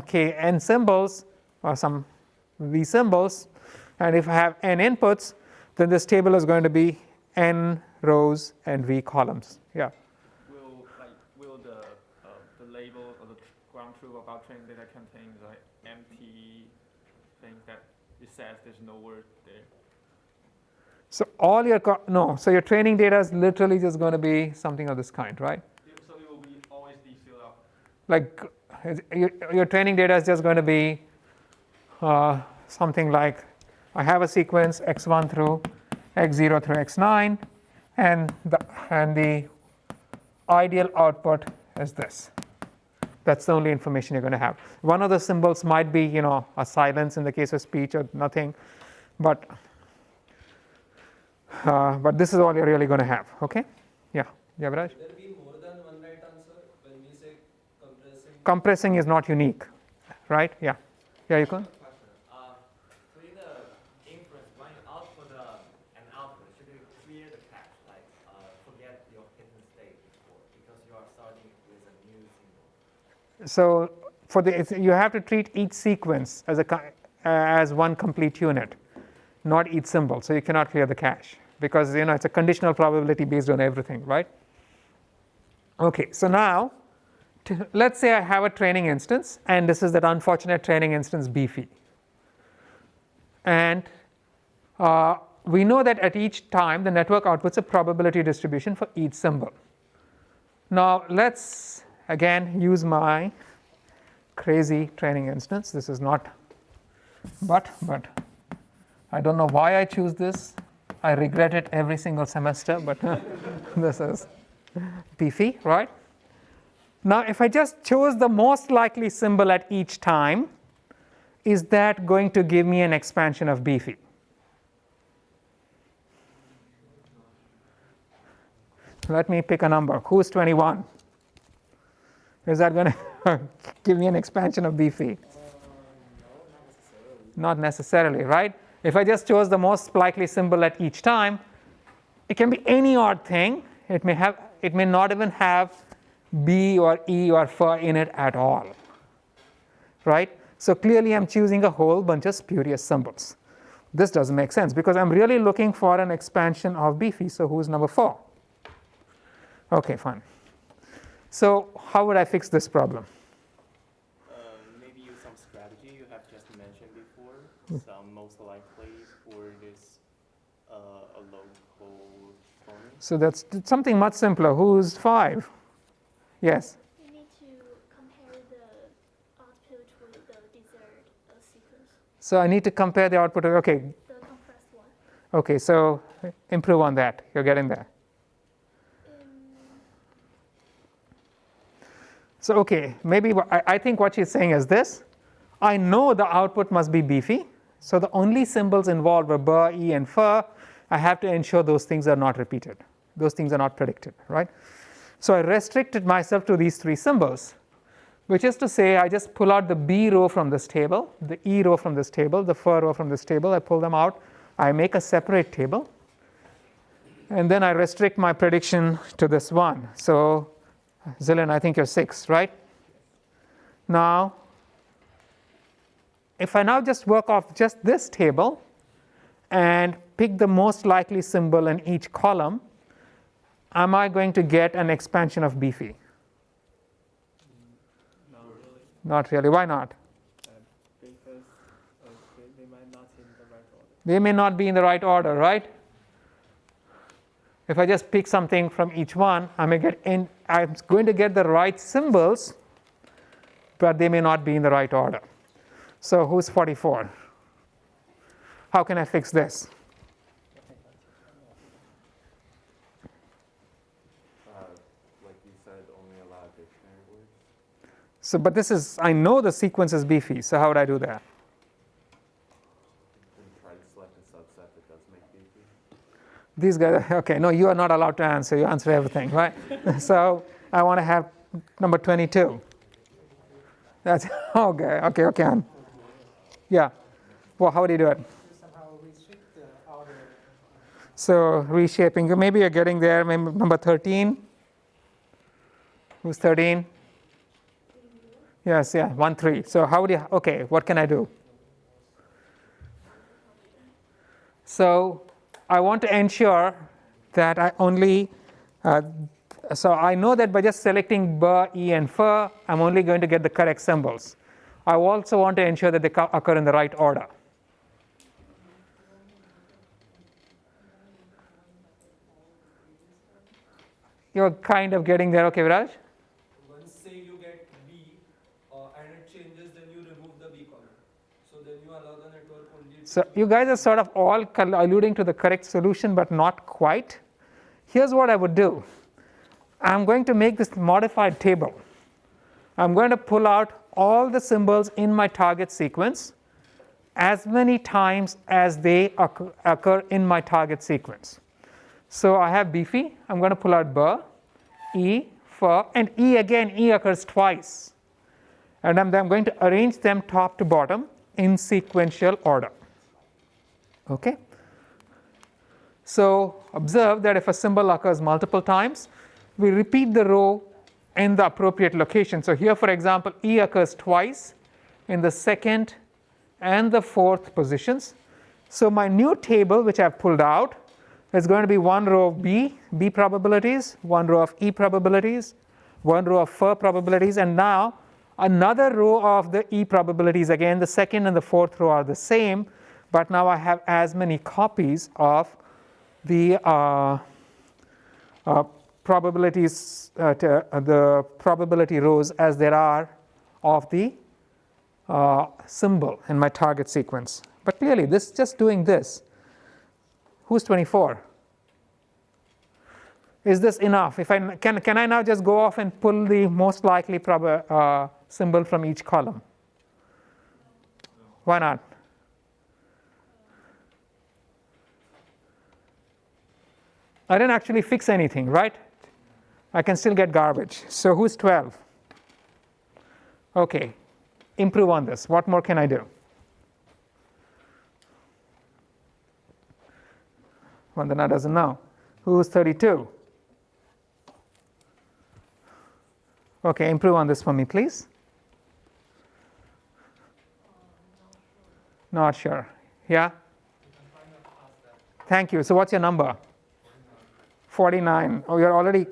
k n symbols or some v symbols, and if I have n inputs, then this table is going to be n rows and v columns. Yeah. Will the label or the ground truth about training data contain like empty things that it says there's no word there? So all your so your training data is literally just going to be something of this kind, right? So it will be always be filled up. Like your training data is just going to be something like, I have a sequence x1 through x0 through x9, and the ideal output is this. That's the only information you're going to have. One of the symbols might be, a silence in the case of speech or nothing, but this is all you're really going to have. Okay? Yeah. Yeah, Raj? Will there be more than one right answer when we say compressing? Compressing is not unique, right? Yeah. Yeah, you can. So in the inference, when you output an output, should you clear the cache, like forget your hidden state before, because you are starting with a new symbol? So you have to treat each sequence as one complete unit, not each symbol. So you cannot clear the cache because it's a conditional probability based on everything, right? Okay, so now let's say I have a training instance, and this is that unfortunate training instance beefy. And we know that at each time the network outputs a probability distribution for each symbol. Now let's again use my crazy training instance. This is not but I don't know why I choose this. I regret it every single semester, but this is beefy, right? Now if I just chose the most likely symbol at each time, is that going to give me an expansion of beefy? Let me pick a number. Who's 21? Is that going to give me an expansion of beefy? Not necessarily, right? If I just chose the most likely symbol at each time, it can be any odd thing. It may not even have B or E or F in it at all, right? So clearly I'm choosing a whole bunch of spurious symbols. This doesn't make sense because I'm really looking for an expansion of beefy. So who's number 4? Okay, fine. So how would I fix this problem? Maybe use some strategy you have just mentioned before. Some most likely for this a local phone. So that's something much simpler. Who's 5? Yes. You need to compare the output with the desired sequence. So I need to compare the output. Okay. The compressed one. Okay. So improve on that. You're getting there. So okay, maybe I think what she's saying is this. I know the output must be beefy. So the only symbols involved were B, E, and F. I have to ensure those things are not repeated. Those things are not predicted, right? So I restricted myself to these 3 symbols, which is to say I just pull out the B row from this table, the E row from this table, the F row from this table. I pull them out. I make a separate table. And then I restrict my prediction to this one. So Zillion, I think you're 6, right? Now, if I now just work off just this table and pick the most likely symbol in each column, am I going to get an expansion of beefy? Not really. Not really. Why not? Because they might not in the right order. They may not be in the right order, right? If I just pick something from each one, I'm going to get the right symbols, but they may not be in the right order. So who's 44? How can I fix this? Like you said, only allow dictionary words. So, but this is, I know the sequence is beefy, so how would I do that? Then try to select a subset that does make beefy. These guys, okay, no, you are not allowed to answer. You answer everything, right? So I want to have number 22. That's, okay. Yeah. Well, how would you do it? Somehow restrict the order. So reshaping, maybe you're getting there. Maybe number 13. Who's 13? Yes, 1, 3. So how would you, okay, what can I do? So I want to ensure that I only, so I know that by just selecting B, E, and F, I'm only going to get the correct symbols. I also want to ensure that they occur in the right order. You're kind of getting there, okay, Viraj? Once say you get B and it changes, then you remove the B column. So then you allow the network only. So you guys are sort of all alluding to the correct solution, but not quite. Here's what I would do. I'm going to make this modified table. I'm going to pull out all the symbols in my target sequence as many times as they occur in my target sequence. So I have beefy. I'm going to pull out B, E, F, and E again. E occurs twice. And I'm going to arrange them top to bottom in sequential order. Okay? So observe that if a symbol occurs multiple times, we repeat the row in the appropriate location. So here, for example, E occurs twice in the 2nd and the 4th positions. So my new table, which I've pulled out, is going to be 1 row of B probabilities, 1 row of E probabilities, 1 row of F probabilities, and now another row of the E probabilities. Again, the 2nd and the 4th row are the same, but now I have as many copies of the probabilities, the probability rows as there are of the symbol in my target sequence. But clearly, this just doing this. Who's 24? Is this enough? If I can I now just go off and pull the most likely symbol from each column? Why not? I didn't actually fix anything, right? I can still get garbage. So who's 12? Okay, improve on this. What more can I do? Vandana doesn't know. Who's 32? Okay, improve on this for me, please. Not sure. Yeah? Thank you. So what's your number? 49. Oh, you're already,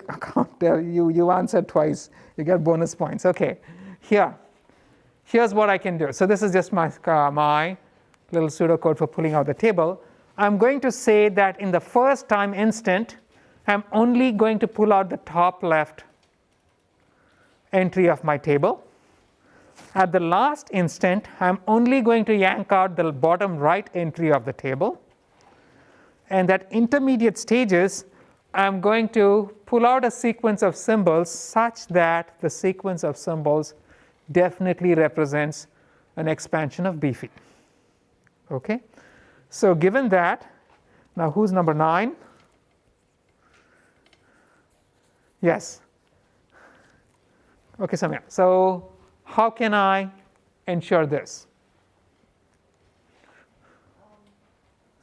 you answered twice. You get bonus points. Okay. Here's what I can do. So this is just my little pseudocode for pulling out the table. I'm going to say that in the first time instant, I'm only going to pull out the top left entry of my table. At the last instant, I'm only going to yank out the bottom right entry of the table. And at intermediate stages, I'm going to pull out a sequence of symbols such that the sequence of symbols definitely represents an expansion of B phi. Okay? So given that, now who's number 9? Yes. Okay, Samya. So how can I ensure this?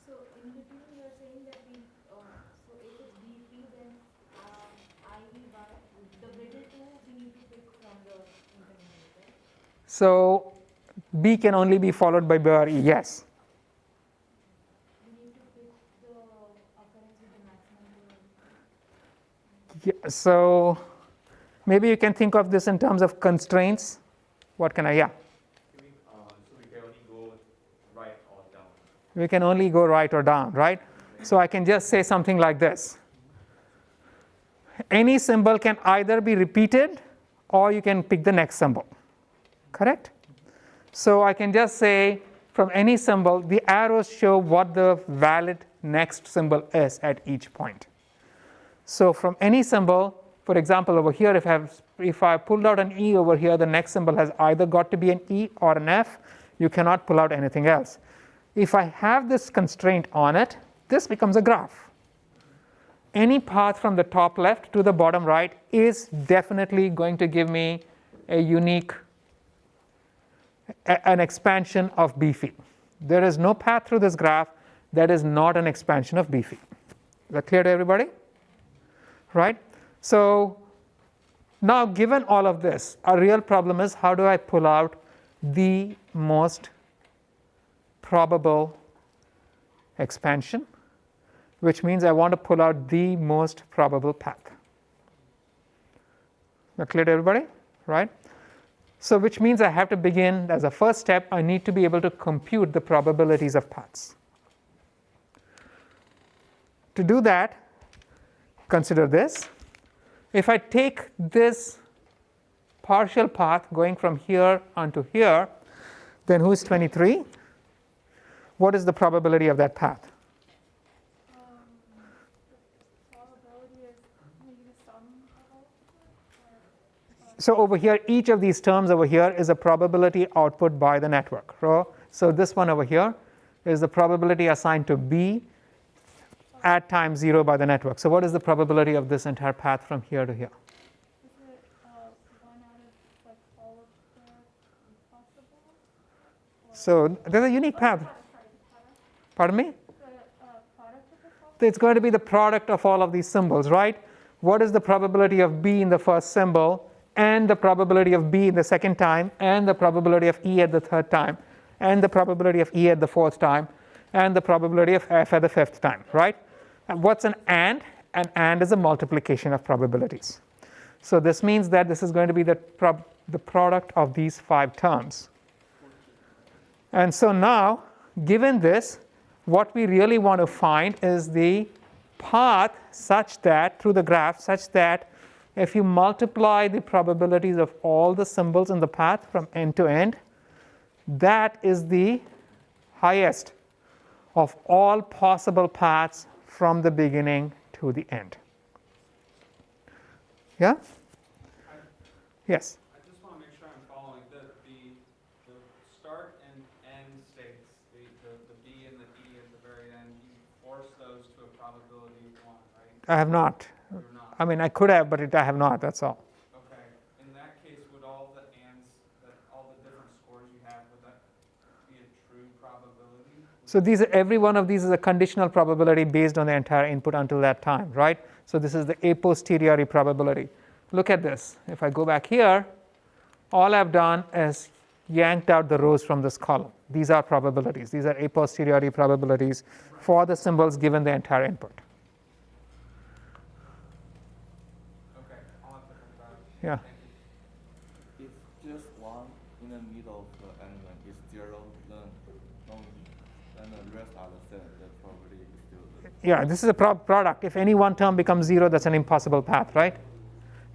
So in between you are saying that so if it's B phi, then I will buy the middle two we need to pick from the intermediate, right? So B can only be followed by B or E, yes. We need to pick the occurrence with the maximum probability. Yeah, so maybe you can think of this in terms of constraints. What can I, yeah? So we can only go right or down. We can only go right or down, right? So I can just say something like this. Any symbol can either be repeated or you can pick the next symbol, correct? So I can just say from any symbol, the arrows show what the valid next symbol is at each point. So from any symbol, for example, over here, if I pulled out an E over here, the next symbol has either got to be an E or an F. You cannot pull out anything else. If I have this constraint on it, this becomes a graph. Any path from the top left to the bottom right is definitely going to give me a unique, an expansion of B phi. There is no path through this graph that is not an expansion of B phi. Is that clear to everybody? Right? So now given all of this, our real problem is how do I pull out the most probable expansion, which means I want to pull out the most probable path. That clear to everybody? Right? So which means I have to begin, as a first step, I need to be able to compute the probabilities of paths. To do that, consider this. If I take this partial path going from here onto here, then who is 23? What is the probability of that path? Probability is maybe the sum of all. So over here, each of these terms over here is a probability output by the network. So this one over here is the probability assigned to B at time 0 by the network. So what is the probability of this entire path from here to here? Is it 1 out of like all of the possible? So there's a unique path. Pardon me? The product of the problem? It's going to be the product of all of these symbols, right? What is the probability of B in the first symbol, and the probability of B in the second time, and the probability of E at the third time, and the probability of E at the fourth time, and the probability of F at the fifth time, right? And what's an AND? An AND is a multiplication of probabilities. So this means that this is going to be the product of these 5 terms. And so now, given this, what we really want to find is the path such that, through the graph, such that if you multiply the probabilities of all the symbols in the path from end to end, that is the highest of all possible paths from the beginning to the end. Yeah? Yes? I just want to make sure I'm following. The start and end states, the B and the E at the very end, you force those to a probability of 1, right? I have not. You're not. I mean, I could have, but I have not, that's all. Okay. In that case, would all the ands, all the different scores you have, would that be a true true probability? So every one of these is a conditional probability based on the entire input until that time, right? So this is the a posteriori probability. Look at this. If I go back here, all I've done is yanked out the rows from this column. These are probabilities. These are a posteriori probabilities for the symbols given the entire input. Okay, I'll have to think about it. Yeah. Thank you. If just one in the middle of the element is 0, then the rest are the same. The probability is still the same. Yeah, this is a product. If any one term becomes 0, that's an impossible path, right?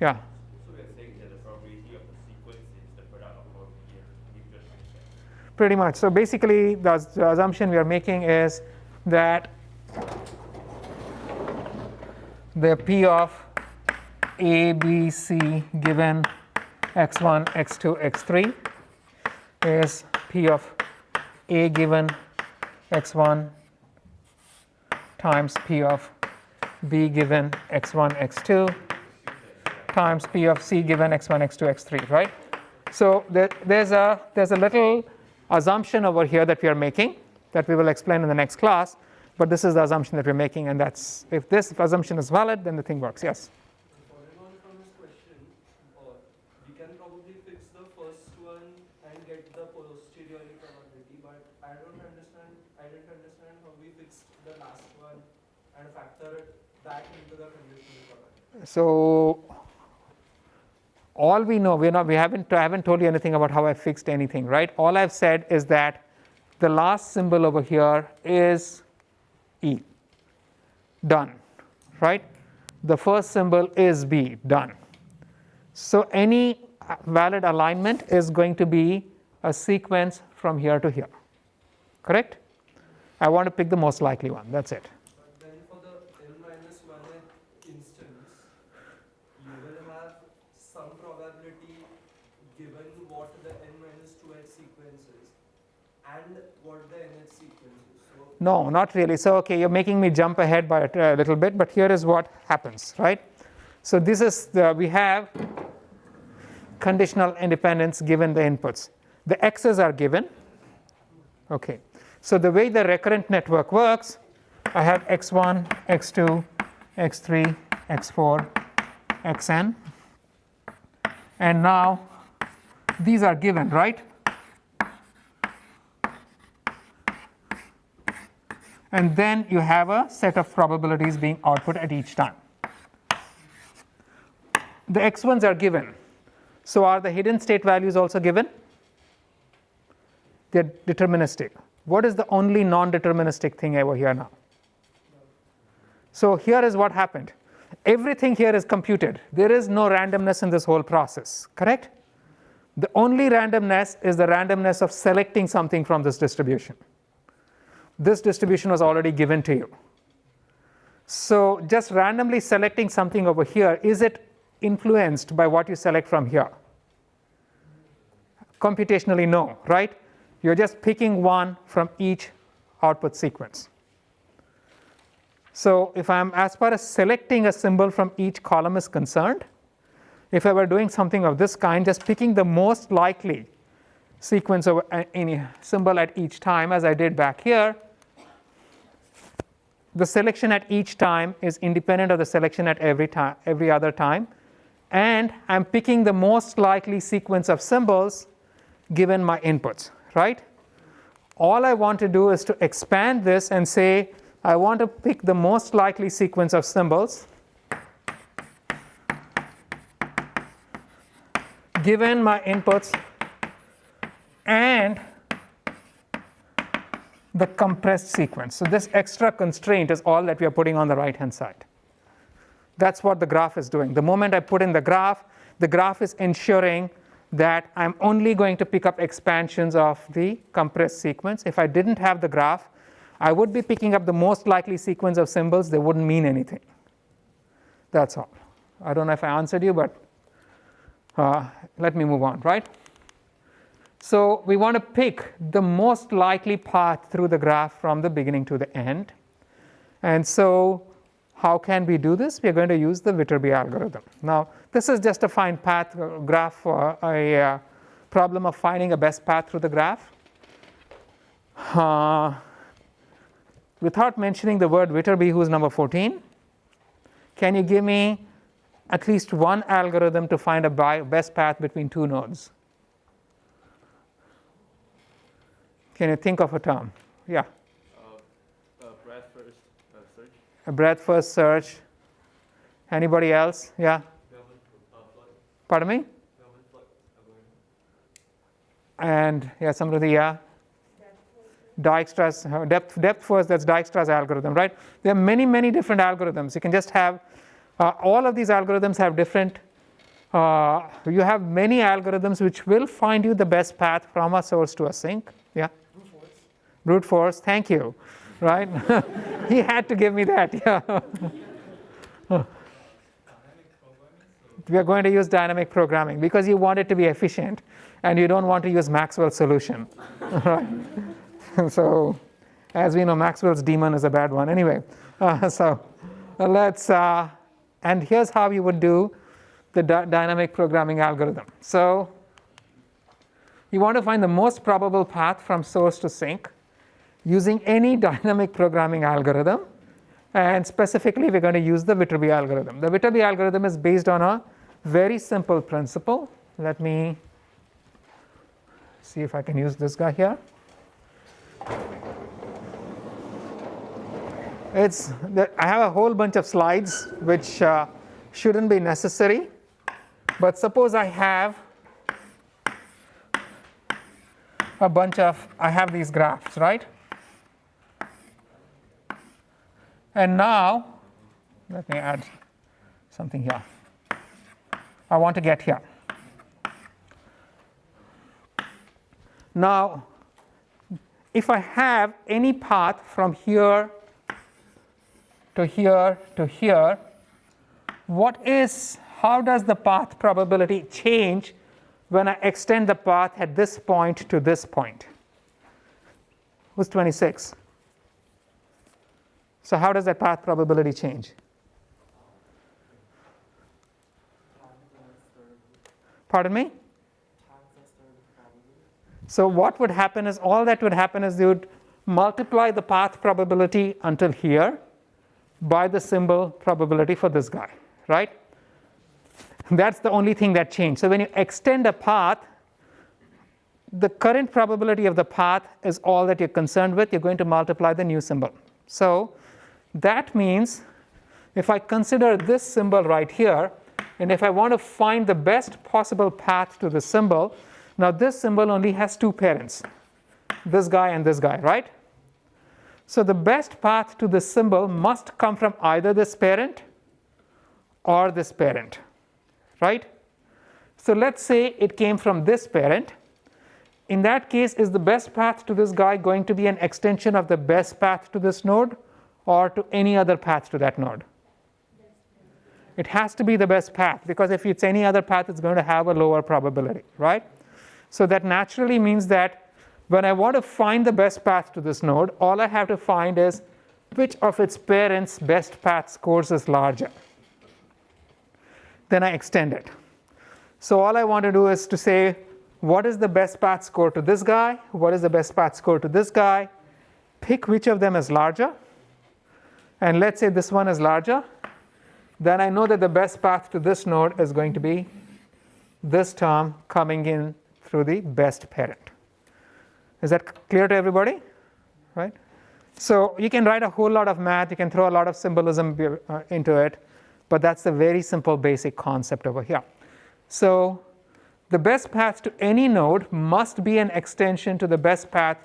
Yeah. So we're saying that the probability of the sequence is the product of both here. You just mentioned. Pretty much. So basically, the assumption we are making is that the P of A, B, C given x1, x2, x3 is P of A given x1 times P of B given x1, x2 times P of C given x1, x2, x3, right? So there's a little assumption over here that we are making that we will explain in the next class, but this is the assumption that we're making, and that's, if this assumption is valid, then the thing works. Yes? Following on from this question, we can probably fix the first one and get the posteriori probability, but I didn't understand how we fixed the last one and factor it back into the conditional probability. So all we know, I haven't told you anything about how I fixed anything, right? All I've said is that the last symbol over here is E, done, right? The first symbol is B, done. So any valid alignment is going to be a sequence from here to here, correct? I want to pick the most likely one, that's it. But then for the n-1 instance, you will have some probability given what the n-2h sequence is and what the nth sequence is. So no, not really. So okay, you're making me jump ahead by a little bit, but here is what happens, right? So this is we have conditional independence given the inputs. The x's are given. Okay. So the way the recurrent network works, I have x1, x2, x3, x4, xn. And now these are given, right? And then you have a set of probabilities being output at each time. The x1s are given. So are the hidden state values also given? They're deterministic. What is the only non-deterministic thing over here now? So here is what happened. Everything here is computed. There is no randomness in this whole process, correct? The only randomness is the randomness of selecting something from this distribution. This distribution was already given to you. So just randomly selecting something over here, is it influenced by what you select from here? Computationally, no, right? You're just picking one from each output sequence. So if I'm, as far as selecting a symbol from each column is concerned, if I were doing something of this kind, just picking the most likely sequence of any symbol at each time, as I did back here, the selection at each time is independent of the selection at every other time, and I'm picking the most likely sequence of symbols given my inputs, right? All I want to do is to expand this and say I want to pick the most likely sequence of symbols given my inputs and the compressed sequence. So this extra constraint is all that we are putting on the right hand side. That's what the graph is doing. The moment I put in the graph is ensuring that I'm only going to pick up expansions of the compressed sequence. If I didn't have the graph, I would be picking up the most likely sequence of symbols. They wouldn't mean anything. That's all. I don't know if I answered you, but let me move on, right? So we want to pick the most likely path through the graph from the beginning to the end. And so how can we do this? We are going to use the Vitterbi algorithm. Now, this is just a find path graph, a problem of finding a best path through the graph. Without mentioning the word Vitterbi, who's number 14, can you give me at least one algorithm to find a best path between two nodes? Can you think of a term? Yeah. Breadth first search. A breadth first search. Anybody else? Yeah. Pardon me? And yeah, Samruddhi, yeah. Dijkstra's depth first, that's Dijkstra's algorithm, right? There are many, many different algorithms. You can just have, all of these algorithms have different, you have many algorithms which will find you the best path from a source to a sink. Yeah? Brute force, thank you, right? He had to give me that, yeah. We are going to use dynamic programming because you want it to be efficient and you don't want to use Maxwell's solution, right? So, as we know, Maxwell's demon is a bad one. Anyway, let's, and here's how you would do the dynamic programming algorithm. So, you want to find the most probable path from source to sink using any dynamic programming algorithm. And specifically, we're going to use the Viterbi algorithm. The Viterbi algorithm is based on a very simple principle. Let me see if I can use this guy here. I have a whole bunch of slides which shouldn't be necessary, but suppose I have I have these graphs, right? And now, let me add something here. I want to get here. Now, if I have any path from here to here to here, how does the path probability change when I extend the path at this point to this point? Who's 26? So how does that path probability change? Pardon me? So what would happen is, all that would happen is you would multiply the path probability until here by the symbol probability for this guy, right? That's the only thing that changed. So when you extend a path, the current probability of the path is all that you're concerned with. You're going to multiply the new symbol. So that means if I consider this symbol right here, and if I want to find the best possible path to the symbol, now this symbol only has two parents, this guy and this guy, right? So the best path to the symbol must come from either this parent or this parent, right? So let's say it came from this parent. In that case, is the best path to this guy going to be an extension of the best path to this node or to any other path to that node? It has to be the best path, because if it's any other path, it's going to have a lower probability, right? So that naturally means that when I want to find the best path to this node, all I have to find is which of its parents' best path scores is larger. Then I extend it. So all I want to do is to say, what is the best path score to this guy? What is the best path score to this guy? Pick which of them is larger. And let's say this one is larger. Then I know that the best path to this node is going to be this term coming in through the best parent. Is that clear to everybody? Right? So you can write a whole lot of math. You can throw a lot of symbolism into it. But that's the very simple basic concept over here. So the best path to any node must be an extension to the best path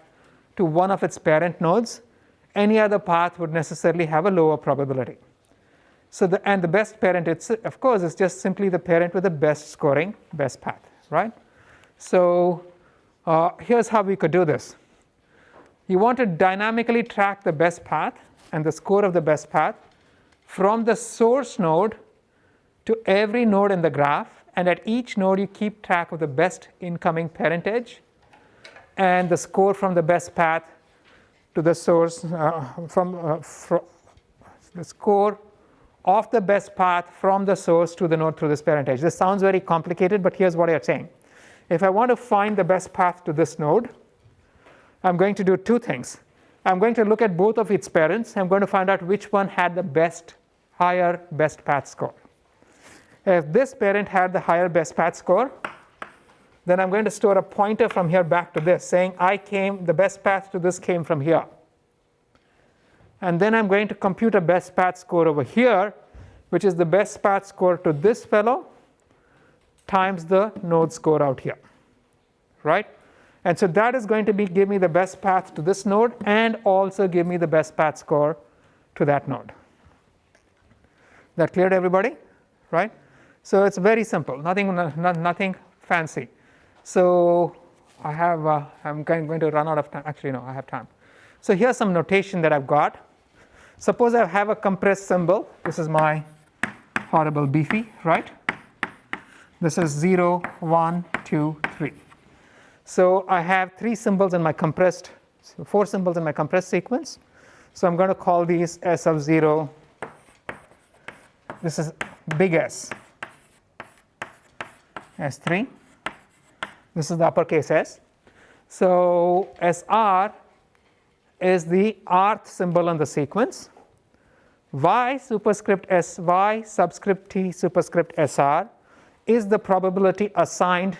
to one of its parent nodes. Any other path would necessarily have a lower probability. So the best parent, of course, is just simply the parent with the best scoring best path, right? So here's how we could do this. You want to dynamically track the best path and the score of the best path from the source node to every node in the graph, and at each node you keep track of the best incoming parent edge and the score from the best path to the source, from the score of the best path from the source to the node through this parent edge. This sounds very complicated, but here's what I'm saying. If I want to find the best path to this node, I'm going to do two things. I'm going to look at both of its parents. I'm going to find out which one had the higher best path score. If this parent had the higher best path score, then I'm going to store a pointer from here back to this, saying the best path to this came from here. And then I'm going to compute a best path score over here, which is the best path score to this fellow times the node score out here, right? And so that is going to give me the best path to this node and also give me the best path score to that node. That clear to everybody, right? So it's very simple, nothing fancy. So I'm going to run out of time. Actually, no, I have time. So here's some notation that I've got. Suppose I have a compressed symbol. This is my horrible beefy, right? This is 0, 1, 2, 3. So I have 4 symbols in my compressed sequence. So I'm going to call these S of 0. This is big S, S3. This is the uppercase S. So SR is the rth symbol in the sequence. Y superscript SY subscript T superscript SR is the probability assigned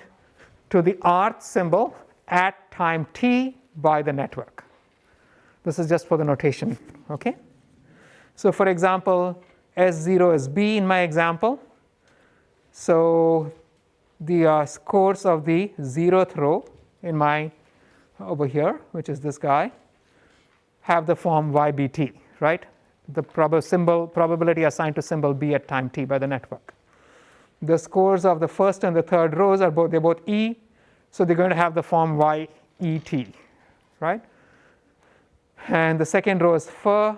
to the rth symbol at time t by the network. This is just for the notation, okay? So for example, S0 is B in my example. So the scores of the 0th row in my over here, which is this guy, have the form YBT, right? The probability assigned to symbol B at time t by the network. The scores of the first and the third rows are both E, so they're going to have the form YET, right? And the second row is fur.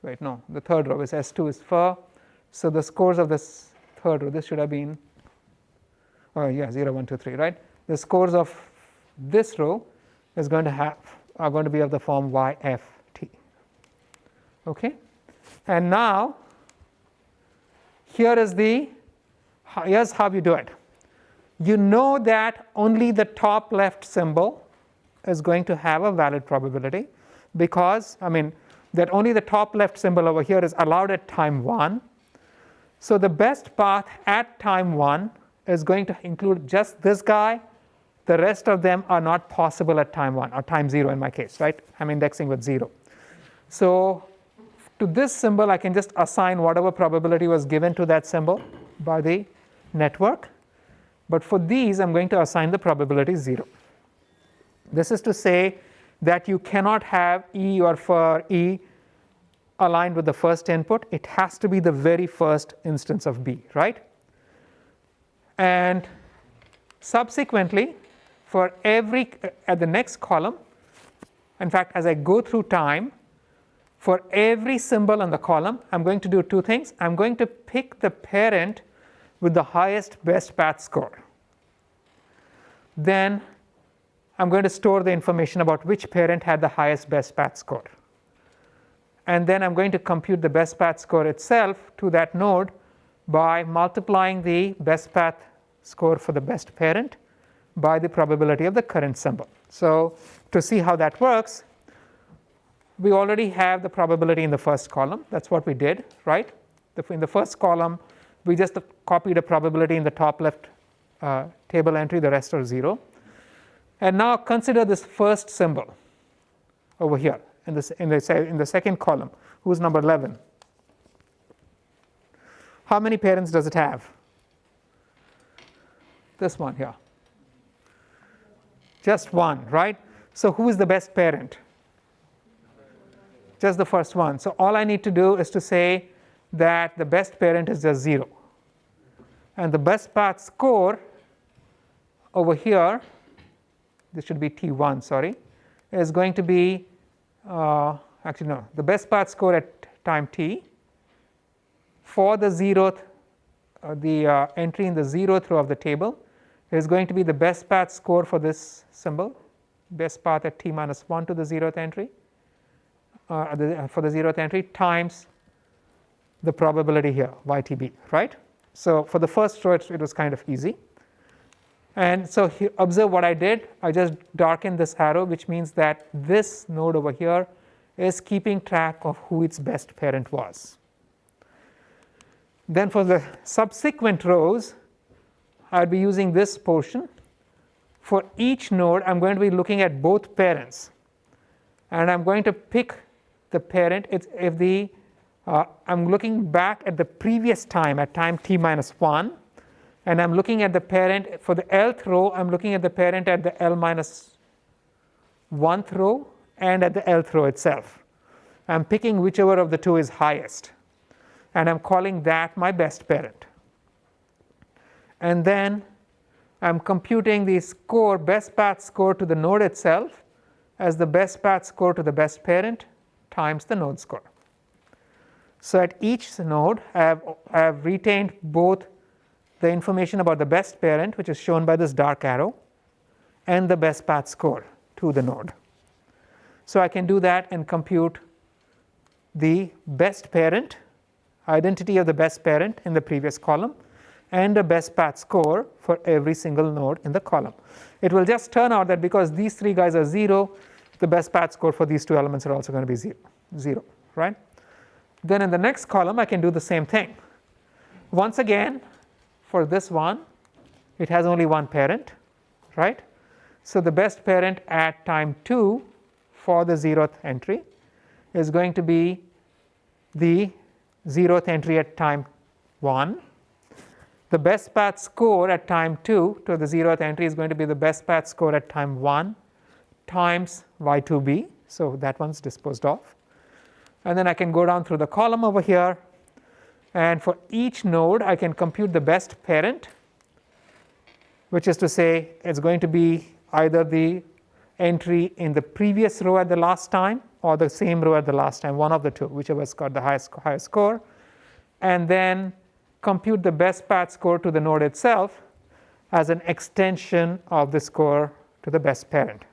Wait, no, the third row is S2 is fur. So the scores of this third row, this should have been, 0, 1, 2, 3, right? The scores of this row are going to be of the form YFT. Okay? And now, here's how you do it. You know that only the top left symbol is going to have a valid probability because, that only the top left symbol over here is allowed at time 1. So the best path at time 1 is going to include just this guy. The rest of them are not possible at time 1 or time 0 in my case, right? I'm indexing with 0. So to this symbol, I can just assign whatever probability was given to that symbol by the network. But for these, I'm going to assign the probability 0. This is to say that you cannot have E or for E aligned with the first input. It has to be the very first instance of B, right? And subsequently, for at the next column, in fact, as I go through time, for every symbol in the column, I'm going to do two things. I'm going to pick the parent with the highest best path score. Then I'm going to store the information about which parent had the highest best path score. And then I'm going to compute the best path score itself to that node by multiplying the best path score for the best parent by the probability of the current symbol. So to see how that works, we already have the probability in the first column. That's what we did, right? In the first column, we just copied a probability in the top left table entry. The rest are 0. And now consider this first symbol over here in the second column, who's number 11. How many parents does it have? This one here. Just one, right? So who is the best parent? Just the first one. So all I need to do is to say that the best parent is just 0. And the best path score over here, this should be T1, sorry, is going to be, the best path score at time t for the 0th, entry in the 0th row of the table is going to be the best path score for this symbol, best path at t minus 1 to the 0th entry, for the 0th entry times the probability here, YTB, right? So for the first row, it was kind of easy. And so observe what I did. I just darkened this arrow, which means that this node over here is keeping track of who its best parent was. Then for the subsequent rows, I'll be using this portion. For each node, I'm going to be looking at both parents. And I'm going to pick the parent. I'm looking back at the previous time, at time t minus 1. And I'm looking at the parent. For the lth row, I'm looking at the parent at the l minus 1th row and at the lth row itself. I'm picking whichever of the two is highest. And I'm calling that my best parent. And then I'm computing the score, best path score to the node itself as the best path score to the best parent times the node score. So at each node, I have retained both the information about the best parent, which is shown by this dark arrow, and the best path score to the node. So I can do that and compute the best parent, identity of the best parent in the previous column, and the best path score for every single node in the column. It will just turn out that because these three guys are 0, the best path score for these two elements are also going to be 0, right? Then in the next column, I can do the same thing. Once again, for this one, it has only one parent, right? So the best parent at time 2 for the 0th entry is going to be the 0th entry at time 1. The best path score at time 2 to the 0th entry is going to be the best path score at time 1 times y2b. So that one's disposed of. And then I can go down through the column over here. And for each node, I can compute the best parent, which is to say it's going to be either the entry in the previous row at the last time or the same row at the last time, one of the two, whichever's got the highest score. And then compute the best path score to the node itself as an extension of the score to the best parent.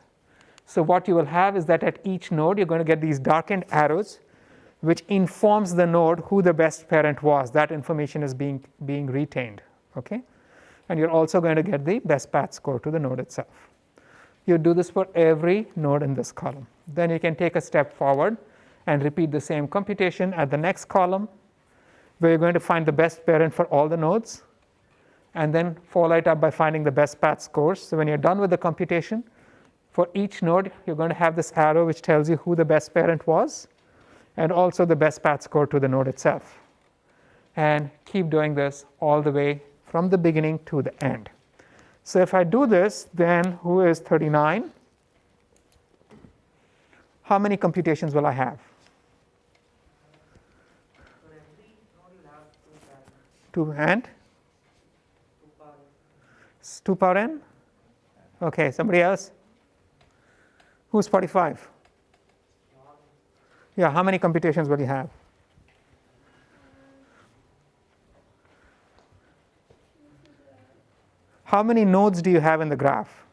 So what you will have is that at each node, you're going to get these darkened arrows, which informs the node who the best parent was. That information is being retained, okay? And you're also going to get the best path score to the node itself. You do this for every node in this column. Then you can take a step forward and repeat the same computation at the next column, where you're going to find the best parent for all the nodes, and then follow it up by finding the best path scores. So when you're done with the computation, for each node, you're going to have this arrow which tells you who the best parent was, and also the best path score to the node itself. And keep doing this all the way from the beginning to the end. So if I do this, then who is 39? How many computations will I have? For every node you have 2 and? 2 power n? Okay, somebody else? Who's 45? Yeah, how many computations will you have? How many nodes do you have in the graph?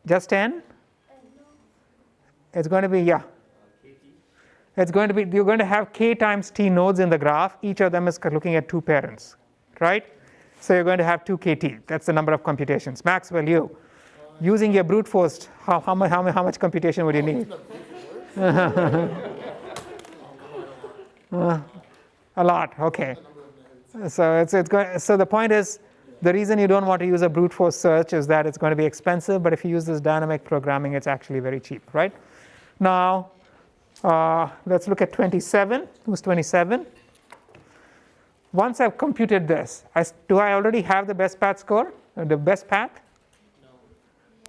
Just n? It's going to be, yeah. It's going to be, you're going to have k times t nodes in the graph. Each of them is looking at 2 parents, right? So you're going to have 2 kt. That's the number of computations. Maxwell, you. Using your brute force, how much computation would you need? A lot, okay. So so the point is, the reason you don't want to use a brute force search is that it's going to be expensive, but if you use this dynamic programming, it's actually very cheap, right? Now, let's look at 27. Who's 27? Once I've computed this, do I already have the best path score, the best path?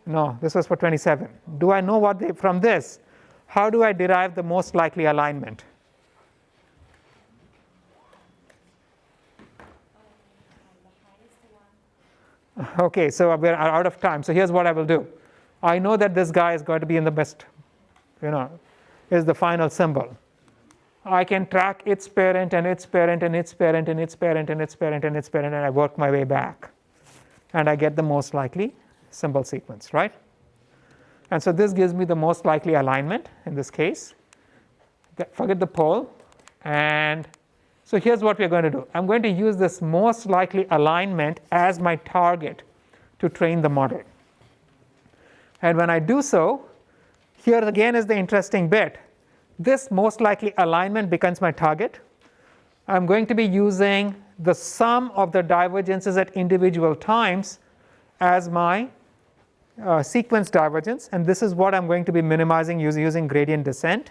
No, this was for 27. Do I know from this, how do I derive the most likely alignment? Okay, so we're out of time. So here's what I will do. I know that this guy is going to be in the best, is the final symbol. I can track its parent and its parent and its parent and its parent and its parent and its parent, and I work my way back. And I get the most likely symbol sequence, right? And so this gives me the most likely alignment in this case. Forget the pole. And So here's what we're going to do. I'm going to use this most likely alignment as my target to train the model. And when I do so, here again is the interesting bit. This most likely alignment becomes my target. I'm going to be using the sum of the divergences at individual times as my sequence divergence, and this is what I'm going to be minimizing using gradient descent.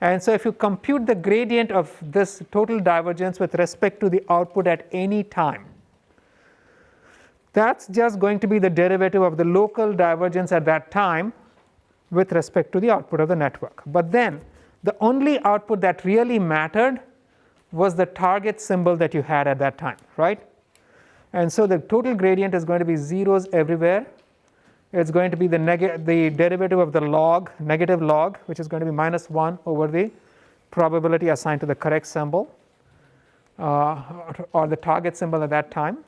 And so if you compute the gradient of this total divergence with respect to the output at any time, that's just going to be the derivative of the local divergence at that time with respect to the output of the network. But then the only output that really mattered was the target symbol that you had at that time, right? And so the total gradient is going to be zeros everywhere. It's going to be the derivative of the log, negative log, which is going to be -1 over the probability assigned to the correct symbol or the target symbol at that time.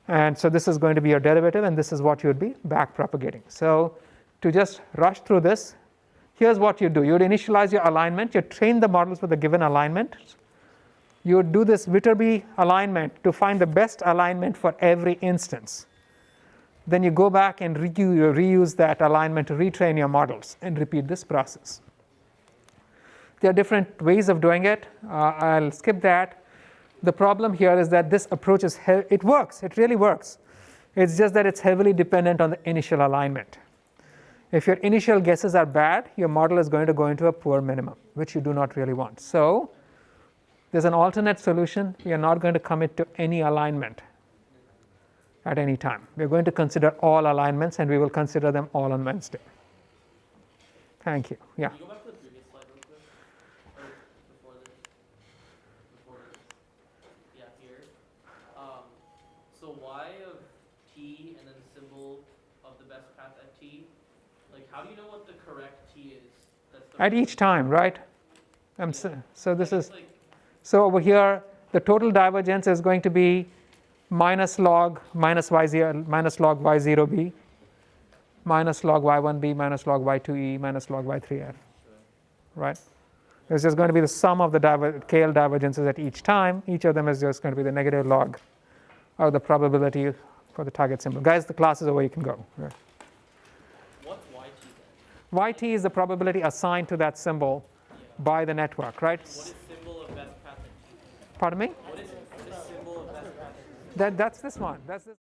And so this is going to be your derivative, and this is what you would be back propagating. So to just rush through this, here's what you do. You would initialize your alignment. You train the models with a given alignment. You would do this Vitterbi alignment to find the best alignment for every instance. Then you go back and reuse that alignment to retrain your models and repeat this process. There are different ways of doing it. I'll skip that. The problem here is that this approach it works. It really works. It's just that it's heavily dependent on the initial alignment. If your initial guesses are bad, your model is going to go into a poor minimum, which you do not really want. So there's an alternate solution. We are not going to commit to any alignment at any time. We're going to consider all alignments, and we will consider them all on Wednesday. Thank you. Yeah. Can you go back to the previous slide real quick? Or before this? Before this? Yeah, here. So y of t and then the symbol of the best path at t. Like, how do you know what the correct t is? That's the At each time, right? So this is, so over here, the total divergence is going to be minus log y0, minus log y0b, minus log y1b, minus log y2e, minus log y3f, right? It's just going to be the sum of the KL divergences at each time. Each of them is just going to be the negative log of the probability for the target symbol. Guys, the class is over, you can go. Yeah. What's yt then? Yt is the probability assigned to that symbol by the network, right? What is symbol of best path at t? Pardon me? What is symbol of best path at t? That's this one. That's this.